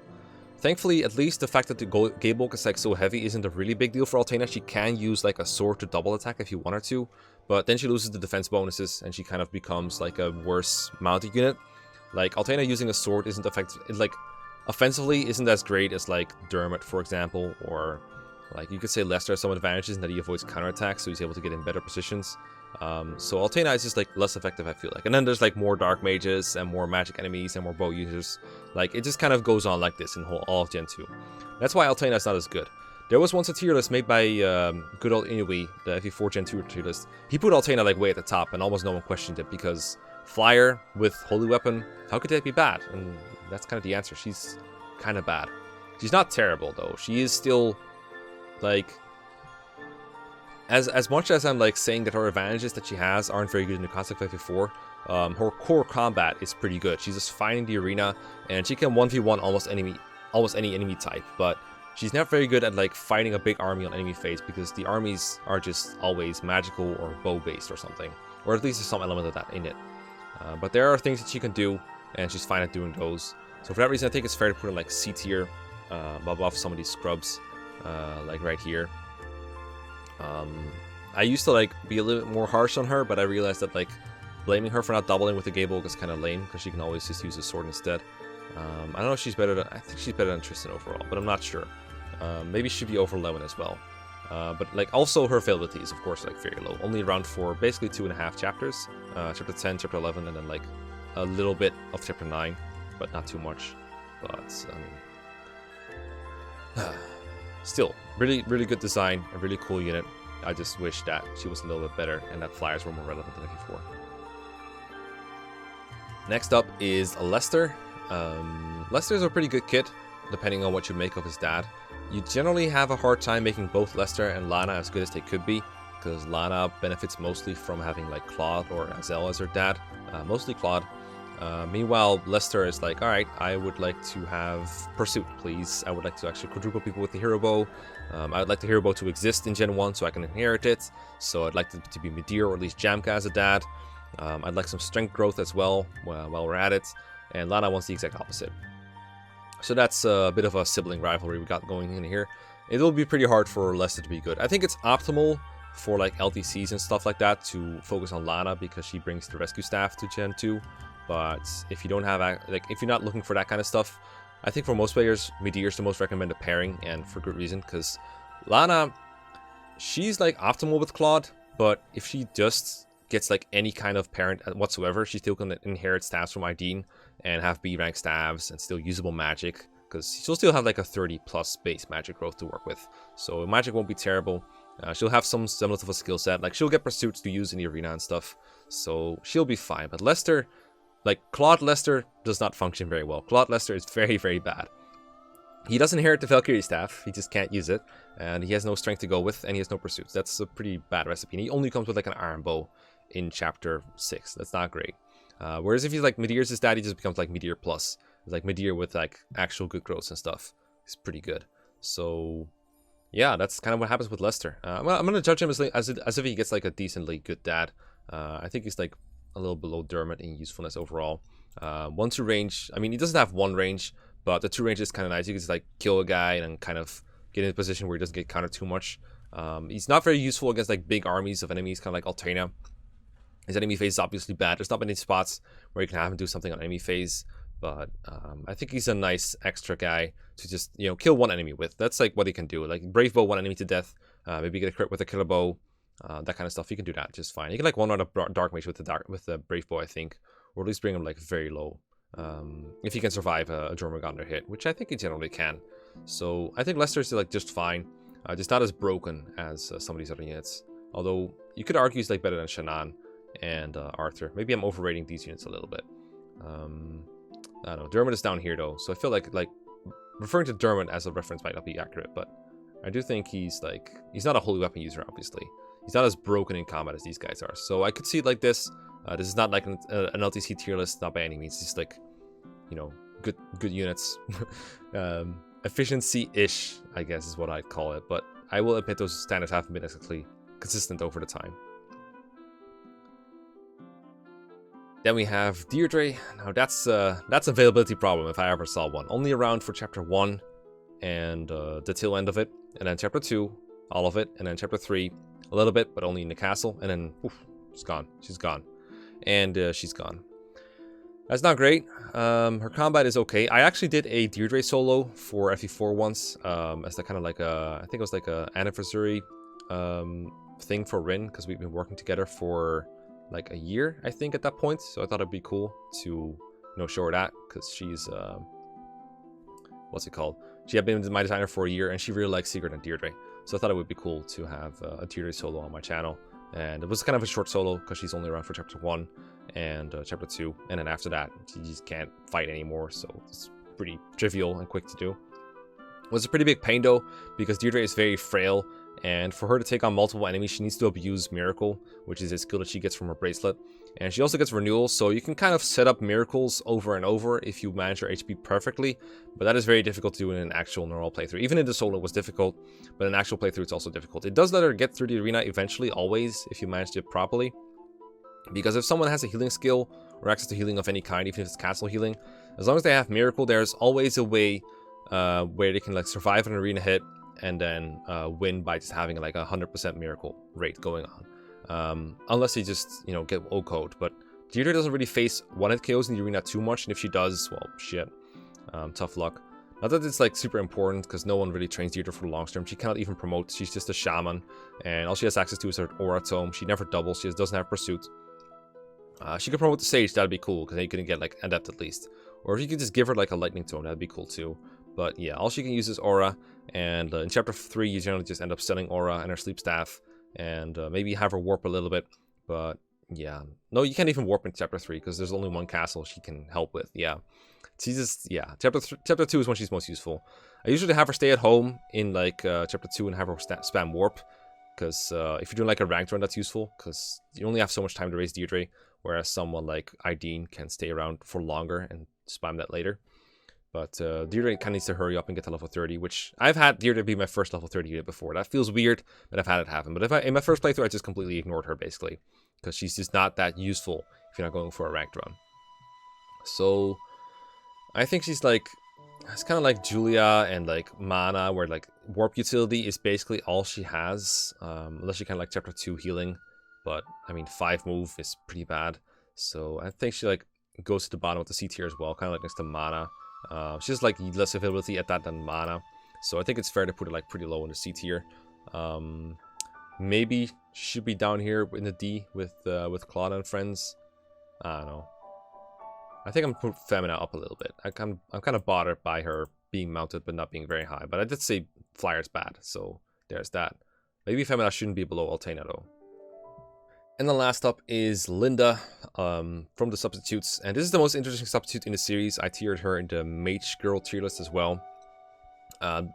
Speaker 1: thankfully, at least the fact that the Gaybulk is like so heavy isn't a really big deal for Altena. She can use like a sword to double attack if you want her to, but then she loses the defense bonuses and she kind of becomes like a worse mounted unit. Like Altena using a sword isn't effective. Like offensively isn't as great as like Dermot, for example, or like you could say Lester has some advantages in that he avoids counterattacks, so he's able to get in better positions. So Altena is just like less effective, I feel like. And then there's like more dark mages and more magic enemies and more bow users. Like it just kind of goes on like this in all of Gen 2. That's why Altena is not as good. There was once a tier list made by good old Inui, the FE4 Gen 2 tier list. He put Altena like way at the top, and almost no one questioned it because Flyer with Holy Weapon, how could that be bad? And that's kind of the answer. She's kind of bad. She's not terrible though. She is still like, as much as I'm like saying that her advantages that she has aren't very good in the Classic 54, her core combat is pretty good. She's just fine in the arena, and she can 1v1 almost any enemy type, but she's not very good at like fighting a big army on enemy phase, because the armies are just always magical or bow based or something, or at least there's some element of that in it. But there are things that she can do, and she's fine at doing those. So for that reason, I think it's fair to put her like C tier above some of these scrubs, like right here. I used to like be a little bit more harsh on her, but I realized that like blaming her for not doubling with the Gable is kind of lame, because she can always just use a sword instead. I don't know if she's better than, I think she's better than Tristan overall, but I'm not sure. Maybe she should be over Lewin as well. But like also her availability is of course like very low, only around for basically 2.5 chapters, chapter 10, chapter 11, and then like a little bit of chapter 9, but not too much. But I mean, still really good design, a really cool unit. I just wish that she was a little bit better and that flyers were more relevant than before. Next up is Lester. Lester's a pretty good kit, depending on what you make of his dad. You generally have a hard time making both Lester and Lana as good as they could be, because Lana benefits mostly from having like Claude or Azel as her dad, mostly Claude. Meanwhile, Lester is like, alright, I would like to have Pursuit, please. I would like to actually quadruple people with the Hero Bow. I would like the Hero Bow to exist in Gen 1 so I can inherit it. So I'd like it to be Midir or at least Jamka as a dad. I'd like some strength growth as well while we're at it. And Lana wants the exact opposite. So that's a bit of a sibling rivalry we got going in here. It'll be pretty hard for Lester to be good. I think it's optimal for like LTCs and stuff like that to focus on Lana, because she brings the rescue staff to Gen 2. But if you don't have, like, if you're not looking for that kind of stuff, I think for most players, Midir is the most recommended pairing, and for good reason, because Lana, she's like optimal with Claude, but if she just gets like any kind of parent whatsoever, she still can inherit staffs from Ideen and have B rank staffs and still usable magic, because she'll still have like a 30+ base magic growth to work with. So magic won't be terrible. She'll have some semblance of a skill set, like she'll get pursuits to use in the arena and stuff, so she'll be fine. But Lester, like Claude Lester, does not function very well. Claude Lester is very bad. He doesn't inherit the Valkyrie staff, he just can't use it, and he has no strength to go with, and he has no pursuits. That's a pretty bad recipe. And he only comes with like an iron bow in chapter 6. That's not great. Whereas if he's like Midir's his dad, he just becomes like Midir plus. It's like Midir with like actual good growths and stuff. He's pretty good. So yeah, that's kind of what happens with Lester. Well, I'm gonna judge him as if he gets like a decently good dad. I think he's like a little below Dermot in usefulness overall. 1-2 range. I mean, he doesn't have 1 range, but the 2 range is kind of nice. You can just like kill a guy and kind of get in a position where he doesn't get countered too much. He's not very useful against like big armies of enemies, kind of like Altena. His enemy phase is obviously bad. There's not many spots where you can have him do something on enemy phase, but I think he's a nice extra guy to just, you know, kill one enemy with. That's like what he can do. Like Brave Bow one enemy to death. Maybe get a crit with a Killer Bow. That kind of stuff. You can do that just fine. You can like one out of Dark Mage with the Brave Bow, I think, or at least bring him like very low. If he can survive a Jormungandr hit, which I think he generally can. So I think Lester's like just fine. Just not as broken as some of these other units. Although you could argue he's like better than Shannon and Arthur. Maybe I'm overrating these units a little bit. I don't know. Dermot is down here though, so I feel like referring to Dermot as a reference might not be accurate, but I do think he's not a holy weapon user, obviously. He's not as broken in combat as these guys are. So I could see it like this. This is not like an LTC tier list, not by any means. It's just like, you know, good units. Efficiency-ish, I guess is what I'd call it. But I will admit those standards haven't been exactly consistent over the time. Then we have Deirdre. Now that's availability problem if I ever saw one. Only around for chapter 1 and the tail end of it. And then chapter 2, all of it. And then chapter 3, a little bit, but only in the castle. And then, poof, it's gone. She's gone. And she's gone. That's not great. Her combat is okay. I actually did a Deirdre solo for FE4 once. As the kind of like a, I think it was like a anniversary thing for Rin, because we've been working together for like a year, I think, at that point. So I thought it'd be cool to, you know, show her that, because she's what's it called? She had been my designer for a year, and she really likes Sigurd and Deirdre. So I thought it would be cool to have a Deirdre solo on my channel. And it was kind of a short solo, because she's only around for chapter 1 and chapter 2. And then after that, she just can't fight anymore. So it's pretty trivial and quick to do. Was a pretty big pain though, because Deirdre is very frail, and for her to take on multiple enemies, she needs to abuse Miracle, which is a skill that she gets from her bracelet. And she also gets Renewal, so you can kind of set up miracles over and over if you manage your HP perfectly, but that is very difficult to do in an actual normal playthrough. Even in the solo it was difficult, but in an actual playthrough it's also difficult. It does let her get through the arena eventually, always, if you manage it properly. Because if someone has a healing skill, or access to healing of any kind, even if it's castle healing, as long as they have Miracle, there's always a way where they can like survive an arena hit and then win by just having like a 100% Miracle rate going on. Unless you just, you know, get O-code. But Deirdre doesn't really face one-hit KOs in the arena too much, and if she does, well, shit. Tough luck. Not that it's like super important, because no one really trains Deirdre for the long term. She cannot even promote. She's just a shaman, and all she has access to is her aura tome. She never doubles. She doesn't have pursuit. She could promote the sage. That'd be cool, because then you can get like adept at least. Or if you could just give her like a lightning tome, that'd be cool too. But yeah, all she can use is aura, and in chapter 3 you generally just end up selling aura and her sleep staff, and maybe have her warp a little bit. But yeah, no, you can't even warp in chapter 3 because there's only one castle she can help with. Yeah, she's just, yeah, chapter 2 is when she's most useful. I usually have her stay at home in like chapter 2 and have her spam warp, because if you're doing like a ranked run, that's useful because you only have so much time to raise Deirdre, whereas someone like Ideen can stay around for longer and spam that later. But Deirdre kind of needs to hurry up and get to level 30, which I've had Deirdre be my first level 30 unit before. That feels weird, but I've had it happen. But in my first playthrough, I just completely ignored her, basically, because she's just not that useful if you're not going for a ranked run. So I think she's like, it's kind of like Julia and like Mana, where like warp utility is basically all she has, unless you kind of like chapter 2 healing. But I mean, 5 move is pretty bad. So I think she like goes to the bottom of the C tier as well, kind of like next to Mana. She has like less availability at that than Mana, so I think it's fair to put it like pretty low in the C tier. Maybe she should be down here in the D with Claude and friends. I don't know. I think I'm gonna put Femina up a little bit. I'm kind of bothered by her being mounted but not being very high. But I did say Flyer's bad, so there's that. Maybe Femina shouldn't be below Altena though. And the last up is Linda from the substitutes, and this is the most interesting substitute in the series. I tiered her in the Mage Girl tier list as well.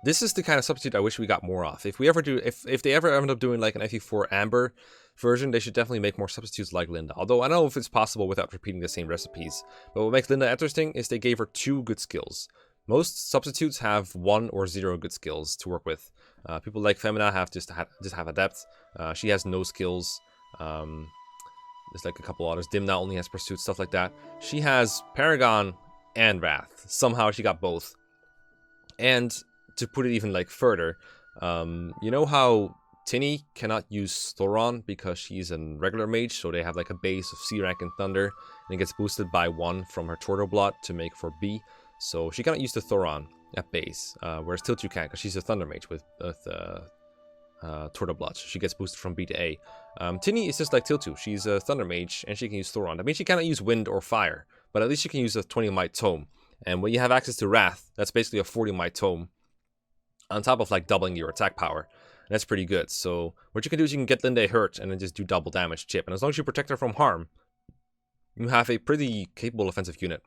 Speaker 1: This is the kind of substitute I wish we got more of. If they ever end up doing like an FE4 Amber version, they should definitely make more substitutes like Linda. Although I don't know if it's possible without repeating the same recipes. But what makes Linda interesting is they gave her 2 good skills. Most substitutes have 1 or 0 good skills to work with. People like Femina have just have adept. She has no skills. There's like a couple others. Dimna only has pursuit, stuff like that. She has Paragon and Wrath. Somehow she got both. And to put it even like further, you know how Tinny cannot use Thoron because she's a regular mage, so they have like a base of C rank and Thunder, and it gets boosted by 1 from her Turtle Blot to make for B. So she cannot use the Thoron at base, whereas Tiltu can because she's a Thunder mage with Turtle Blood. She gets boosted from B to A. Tinny is just like Tiltu. She's a Thunder Mage, and she can use Thoron. That means she cannot use Wind or Fire, but at least she can use a 20 Might Tome. And when you have access to Wrath, that's basically a 40 Might Tome, on top of like doubling your attack power. And that's pretty good. So what you can do is you can get Linda hurt, and then just do double damage chip. And as long as you protect her from harm, you have a pretty capable offensive unit.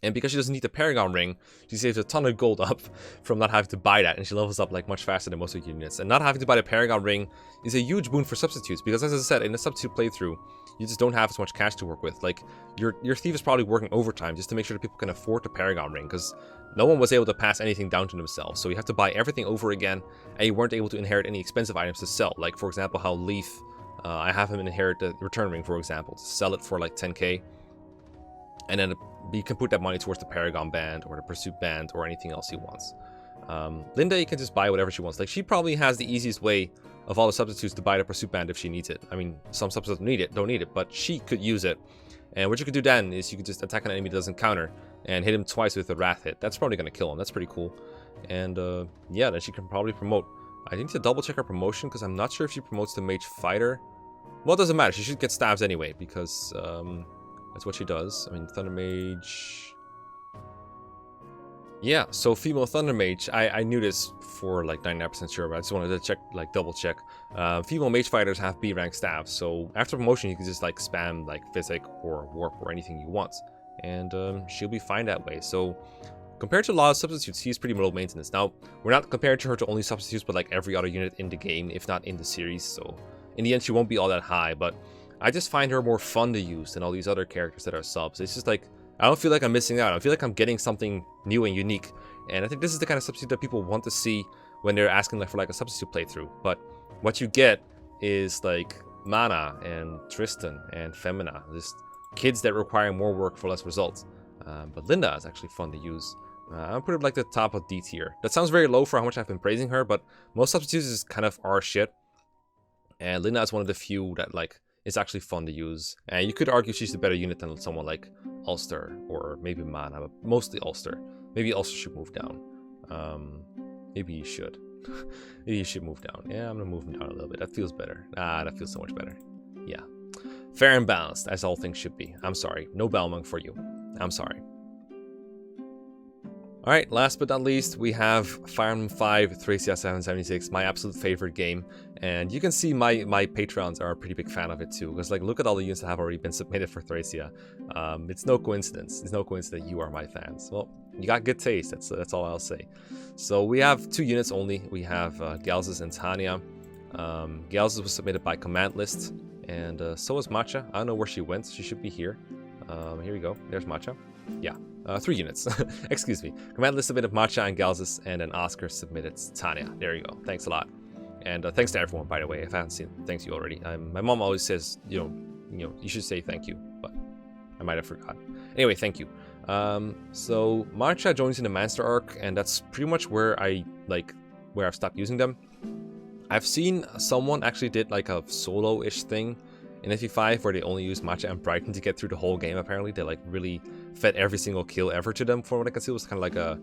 Speaker 1: And because she doesn't need the Paragon ring, she saves a ton of gold up from not having to buy that, and she levels up like much faster than most of the units. And not having to buy the Paragon ring is a huge boon for substitutes, because as I said, in a substitute playthrough, you just don't have as much cash to work with. Like, your thief is probably working overtime just to make sure that people can afford the Paragon ring, because no one was able to pass anything down to themselves. So you have to buy everything over again, and you weren't able to inherit any expensive items to sell. Like, for example, how Leaf, I have him inherit the return ring, for example, to sell it for like 10k. And then you can put that money towards the Paragon band or the Pursuit band or anything else he wants. Linda, you can just buy whatever she wants. Like, she probably has the easiest way of all the substitutes to buy the Pursuit band if she needs it. I mean, some substitutes don't need it, but she could use it. And what you could do then is you could just attack an enemy that doesn't counter and hit him twice with a Wrath hit. That's probably going to kill him. That's pretty cool. And yeah, then she can probably promote. I need to double check her promotion because I'm not sure if she promotes the Mage Fighter. Well, it doesn't matter. She should get stabs anyway because that's what she does. I mean, Thunder Mage... Yeah, so female Thunder Mage, I knew this for like 99% sure, but I just wanted to check, like double check. Female Mage Fighters have B rank stabs, so after promotion you can just like spam like Physic or Warp or anything you want. And she'll be fine that way. So compared to a lot of substitutes, she's pretty low maintenance. Now, we're not comparing her to only substitutes, but like every other unit in the game, if not in the series. So in the end, she won't be all that high, but I just find her more fun to use than all these other characters that are subs. It's just like, I don't feel like I'm missing out. I feel like I'm getting something new and unique. And I think this is the kind of substitute that people want to see when they're asking like for like a substitute playthrough. But what you get is like Mana and Tristan and Femina, just kids that require more work for less results. But Linda is actually fun to use. I'll put it like the top of D tier. That sounds very low for how much I've been praising her, but most substitutes is kind of our shit. And Linda is one of the few that like is actually fun to use. And you could argue she's the better unit than someone like Ulster or maybe Mana, but mostly Ulster. Maybe Ulster should move down. Maybe you should. Maybe you should move down. Yeah, I'm gonna move him down a little bit. That feels better. That feels so much better. Yeah. Fair and balanced, as all things should be. I'm sorry. No Balmung for you. I'm sorry. Alright, last but not least, we have Fire Emblem 5 Thracia 776, my absolute favorite game. And you can see my Patreons are a pretty big fan of it too, because like look at all the units that have already been submitted for Thracia. It's no coincidence. It's no coincidence that you are my fans. Well, you got good taste, that's all I'll say. So we have 2 units only. We have Galsus and Tanya. Galsus was submitted by command list, and so was Matcha. I don't know where she went. She should be here. Here we go. There's Matcha. Yeah. 3 units. Excuse me. Command list submitted Matcha and Galsus, and then Oscar submitted Tanya. There you go. Thanks a lot. And thanks to everyone, by the way. If I haven't seen thanks you already. My mom always says, you should say thank you, but I might have forgot. Anyway, thank you. So Matcha joins in the Master arc, and that's pretty much where I've stopped using them. I've seen someone actually did like a solo-ish thing in FE5 where they only used Matcha and Brighton to get through the whole game. Apparently they like really fed every single kill ever to them. From what I can see, it was kind of like a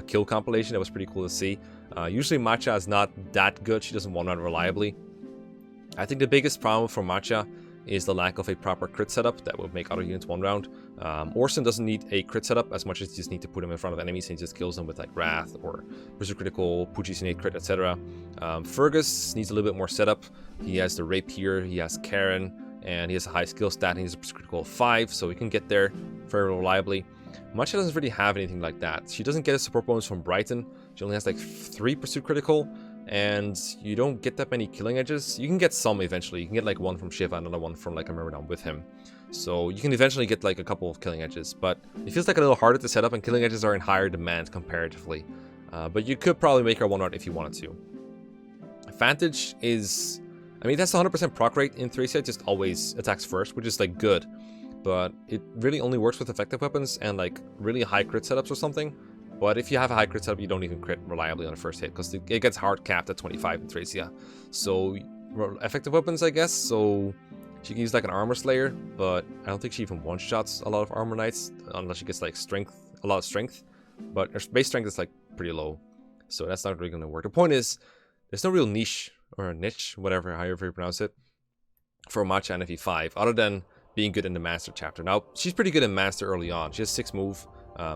Speaker 1: kill compilation. That was pretty cool to see. Usually Matcha is not that good. She doesn't one-run reliably. I think the biggest problem for Matcha is the lack of a proper crit setup that would make other units one round. Orson doesn't need a crit setup as much as you just need to put him in front of enemies and he just kills them with like Wrath or Berserk Critical, Pucci's innate crit, etc. Fergus needs a little bit more setup. He has the Rapier, he has Karen, and he has a high skill stat, and he has a Berserk Critical of 5, so he can get there very reliably. Matcha doesn't really have anything like that. She doesn't get a support bonus from Brighton. She only has like 3 Pursuit Critical, and you don't get that many killing edges. You can get some eventually. You can get like 1 from Shiva, another one from like a Myrmidon with him. So you can eventually get like a couple of killing edges, but it feels like a little harder to set up, and killing edges are in higher demand comparatively. But you could probably make her one out if you wanted to. Advantage is, I mean, that's 100% proc rate in Thracia, just always attacks first, which is like good. But it really only works with effective weapons and like really high crit setups or something. But if you have a high crit setup, you don't even crit reliably on the first hit, because it gets hard capped at 25 in Thracia. So effective weapons, I guess. So she can use like an Armor Slayer, but I don't think she even one-shots a lot of Armor Knights unless she gets like strength, a lot of strength. But her base strength is like pretty low, so that's not really going to work. The point is, there's no real niche or a niche, whatever, however you pronounce it, for Matcha and FE5, other than being good in the Master chapter. Now, she's pretty good in Master early on. She has 6 move.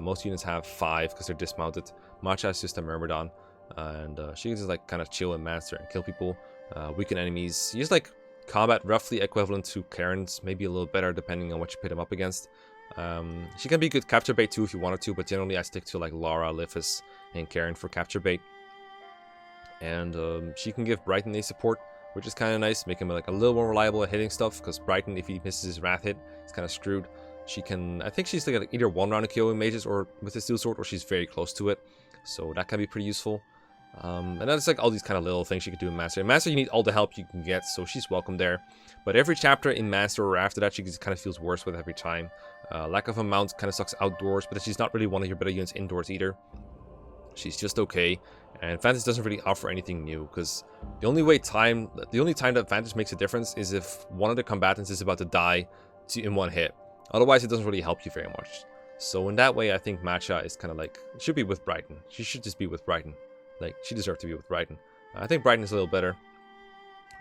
Speaker 1: Most units have 5 because they're dismounted. Matcha is just a Myrmidon, and she can just like kind of chill in Master and kill people, weaken enemies. She has like combat roughly equivalent to Karen's, maybe a little better depending on what you pit him up against. She can be good capture bait too if you wanted to, but generally I stick to like Lara, Lithus, and Karen for capture bait. And she can give Brighton a support, which is kind of nice, make him like a little more reliable at hitting stuff, because Brighton, if he misses his Wrath hit, he's kind of screwed. She can, I think she's like either one round of KOing mages or with the Steel Sword, or she's very close to it, so that can be pretty useful. And that's like all these kind of little things you can do in Master. In Master, you need all the help you can get, so she's welcome there. But every chapter in Master or after that, she just kind of feels worse with every time. Lack of a mount kind of sucks outdoors, but she's not really one of your better units indoors either. She's just okay. And Vantage doesn't really offer anything new, because the only time that Vantage makes a difference is if one of the combatants is about to die in one hit. Otherwise, it doesn't really help you very much. So in that way, I think Matcha is kind of like, should be with Brighton. She should just be with Brighton. Like, she deserves to be with Brighton. I think Brighton is a little better,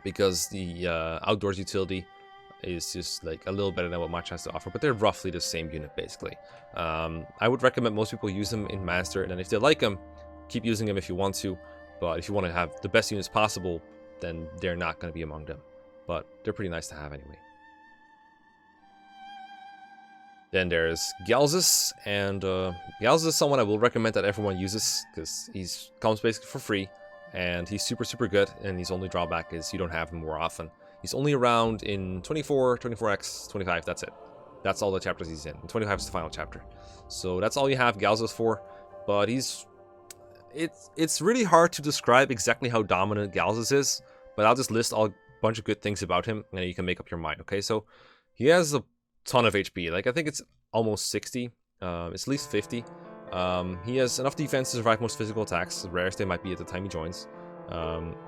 Speaker 1: because the outdoors utility is just like a little better than what Matcha has to offer, but they're roughly the same unit basically. I would recommend most people use them in Master, and then if they like them, keep using them if you want to, but if you want to have the best units possible, then they're not going to be among them. But they're pretty nice to have anyway. Then there's Galsus, and Galsus is someone I will recommend that everyone uses, because he's comes basically for free, and he's super, super good, and his only drawback is you don't have him more often. He's only around in 24, 24x, 25, that's it. That's all the chapters he's in. And 25 is the final chapter. So that's all you have Galsus for, but it's really hard to describe exactly how dominant Galsus is, but I'll just list a bunch of good things about him, and you can make up your mind, okay? So he has a ton of HP. Like, I think it's almost 60. It's at least 50. He has enough defense to survive most physical attacks, the rarest they might be at the time he joins.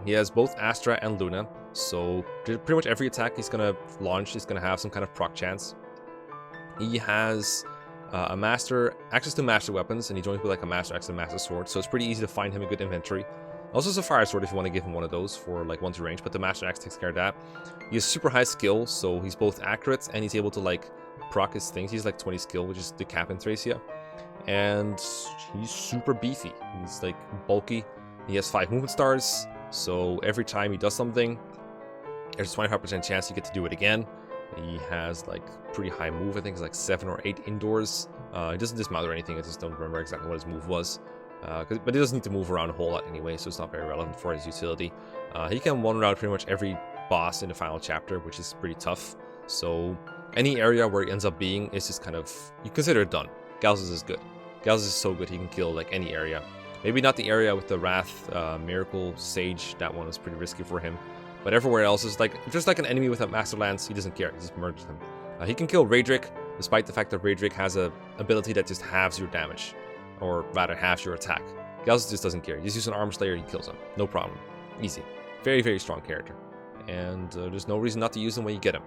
Speaker 1: He has both Astra and Luna, so pretty much every attack he's gonna launch is gonna have some kind of proc chance. He has access to master weapons, and he joins with like a master axe and master sword, so it's pretty easy to find him a good inventory. Also, it's a fire sword if you want to give him one of those for like one to range, but the master axe takes care of that. He has super high skill, so he's both accurate and he's able to like proc his things. He's like 20 skill, which is the cap in Thracia, and he's super beefy. He's like bulky. He has 5 movement stars, so every time he does something, there's a 25% chance you get to do it again. He has like pretty high move. I think it's like 7 or 8 indoors. He doesn't dismount or anything. I just don't remember exactly what his move was. But he doesn't need to move around a whole lot anyway, so it's not very relevant for his utility. He can one-round pretty much every boss in the final chapter, which is pretty tough. So any area where he ends up being is just kind of, you consider it done. Galsus is good. Galsus is so good he can kill like any area. Maybe not the area with the Wrath, Miracle, Sage. That one is pretty risky for him. But everywhere else is like, if there's like an enemy with a Master Lance, he doesn't care. He just murders them. He can kill Radric, despite the fact that Radric has a ability that just halves your damage. Or rather, halves your attack. Galsus just doesn't care. You just use an Armor Slayer, he kills him. No problem. Easy. Very, very strong character. And there's no reason not to use him when you get him.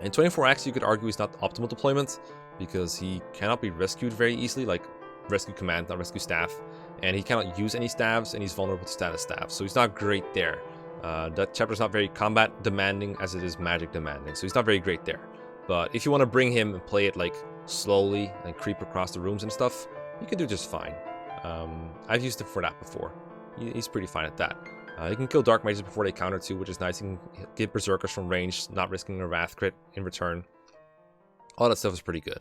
Speaker 1: In 24x, you could argue he's not optimal deployment, because he cannot be rescued very easily, like rescue command, not rescue staff. And he cannot use any staves, and he's vulnerable to status staff. So he's not great there. That chapter's not very combat demanding as it is magic demanding, so he's not very great there. But if you want to bring him and play it like slowly and creep across the rooms and stuff, you can do just fine. I've used him for that before. He's pretty fine at that. You can kill Dark Mages before they counter too, which is nice. You can get Berserkers from range, not risking a Wrath crit in return. All that stuff is pretty good.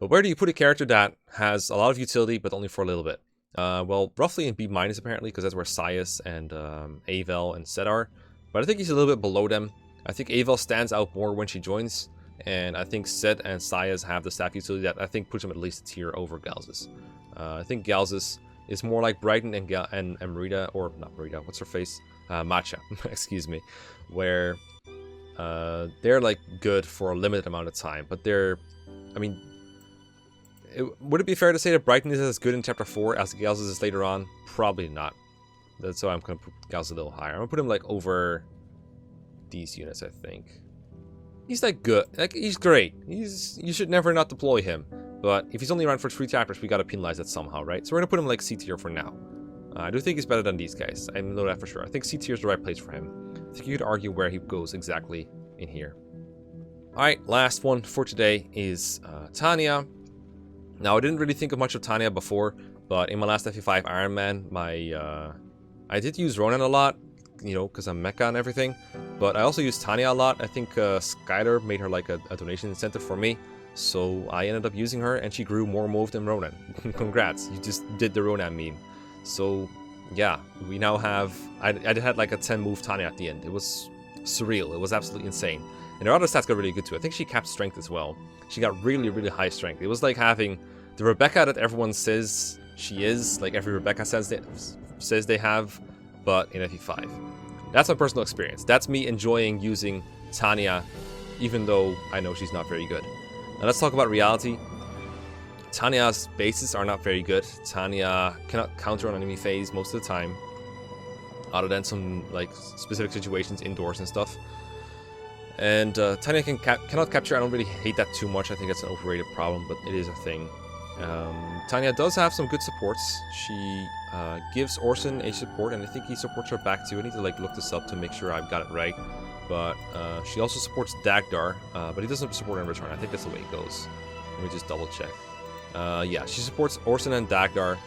Speaker 1: But where do you put a character that has a lot of utility, but only for a little bit? Well, roughly in B- apparently, because that's where Sias and Avel and Set are. But I think he's a little bit below them. I think Avel stands out more when she joins. And I think Set and Sias have the staff utility that I think puts him at least a tier over Galsus. I think Galsus is more like Brighton and Merida, or not Merida, what's her face? Matcha, excuse me. Where they're like good for a limited amount of time. But they're, I mean, would it be fair to say that Brighton is as good in Chapter 4 as Galsus is later on? Probably not. That's why I'm going to put Galsus a little higher. I'm going to put him like over these units, I think. He's like good. Like, he's great. You should never not deploy him. But if he's only around for 3 chapters, we got to penalize that somehow, right? So we're going to put him like C tier for now. I do think he's better than these guys. I know that for sure. I think C tier is the right place for him. I think you could argue where he goes exactly in here. Alright, last one for today is Tanya. Now, I didn't really think of much of Tanya before, but in my last FE5 Iron Man, I did use Ronan a lot, you know, because I'm Mekkah and everything, but I also used Tanya a lot. I think Skylar made her like a donation incentive for me, so I ended up using her, and she grew more move than Ronan. Congrats, you just did the Ronan meme. So, yeah, we now have, I had like a 10 move Tanya at the end. It was surreal, it was absolutely insane. And her other stats got really good too. I think she capped strength as well. She got really, really high strength. It was like having the Rebecca that everyone says she is, like every Rebecca says they have, but in FE5. That's my personal experience. That's me enjoying using Tanya, even though I know she's not very good. Now let's talk about reality. Tanya's bases are not very good. Tanya cannot counter on enemy phase most of the time, other than some like specific situations indoors and stuff. And Tanya cannot capture. I don't really hate that too much. I think that's an overrated problem, but it is a thing. Tanya does have some good supports. She gives Orson a support, and I think he supports her back too. I need to like look this up to make sure I've got it right. But she also supports Dagdar, but he doesn't support her in return. I think that's the way it goes. Let me just double check. Yeah, she supports Orson and Dagdar,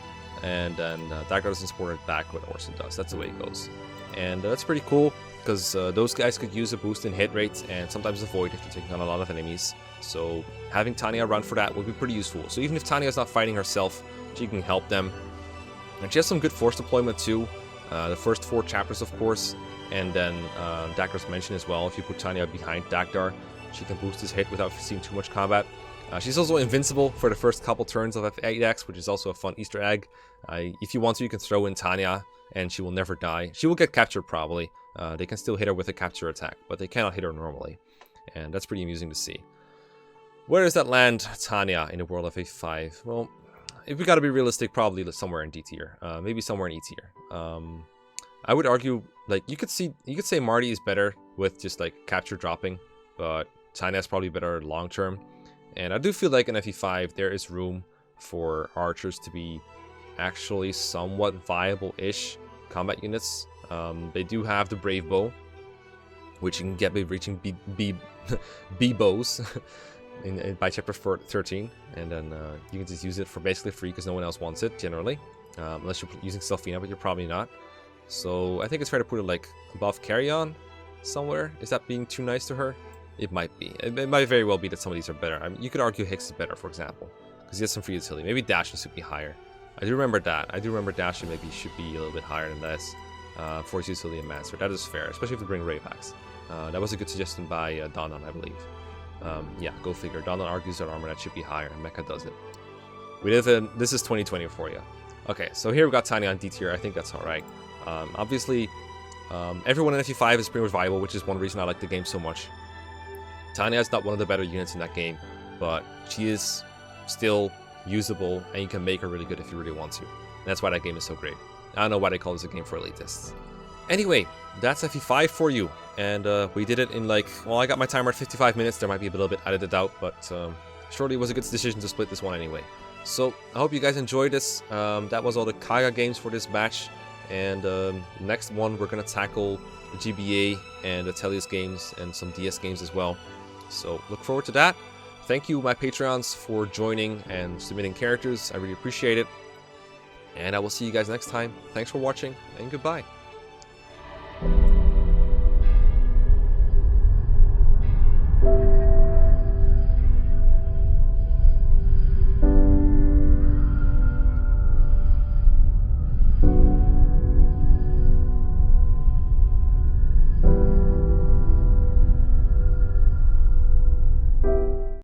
Speaker 1: and then Dagdar doesn't support her back, but Orson does. That's the way it goes. And that's pretty cool. because those guys could use a boost in hit rates and sometimes avoid if they're taking on a lot of enemies. So having Tanya around for that would be pretty useful. So even if Tanya's not fighting herself, she can help them. And she has some good force deployment too. The first 4 chapters, of course, and then Dagdar's mention as well. If you put Tanya behind Dagdar, she can boost his hit without seeing too much combat. She's also invincible for the first couple turns of F8X, which is also a fun Easter egg. If you want to, you can throw in Tanya, and she will never die. She will get captured probably. They can still hit her with a capture attack, but they cannot hit her normally. And that's pretty amusing to see. Where does that land Tanya in the world of A5? Well, if we gotta be realistic, probably somewhere in D tier. Maybe somewhere in E tier. I would argue, like, you could say Marty is better with just like capture dropping, but Tanya's probably better long term. And I do feel like in FE5 there is room for archers to be actually somewhat viable-ish combat units. They do have the Brave Bow, which you can get by reaching B bows by chapter 13, and then you can just use it for basically free because no one else wants it generally, unless you're using Selfina, but you're probably not. So I think it's fair to put it like above Carry-On somewhere. Is that being too nice to her? It might be. It might very well be that some of these are better. I mean, you could argue Hicks is better, for example, because he has some free utility. Maybe Dashin should be higher. I do remember that. I do remember Dashin maybe should be a little bit higher than this for his utility and Mancer. That is fair, especially if you bring Rayvax. That was a good suggestion by Donan, I believe. Yeah, go figure. Donan argues that armor that should be higher, and Mekkah does it. This is 2020 for you. Okay, so here we got Tanya on D tier. I think that's alright. Obviously, everyone in FE5 is pretty much viable, which is one reason I like the game so much. Tanya is not one of the better units in that game, but she is still usable, and you can make her really good if you really want to. And that's why that game is so great. I don't know why they call this a game for elitists. Anyway, that's FE5 for you, and we did it in like, well, I got my timer at 55 minutes. There might be a little bit added out, but surely it was a good decision to split this one anyway. So I hope you guys enjoyed this. That was all the Kaga games for this batch, and next one we're gonna tackle the GBA and the Tellius games and some DS games as well. So look forward to that. Thank you, my Patreons, for joining and submitting characters. I really appreciate it. And I will see you guys next time. Thanks for watching, and goodbye.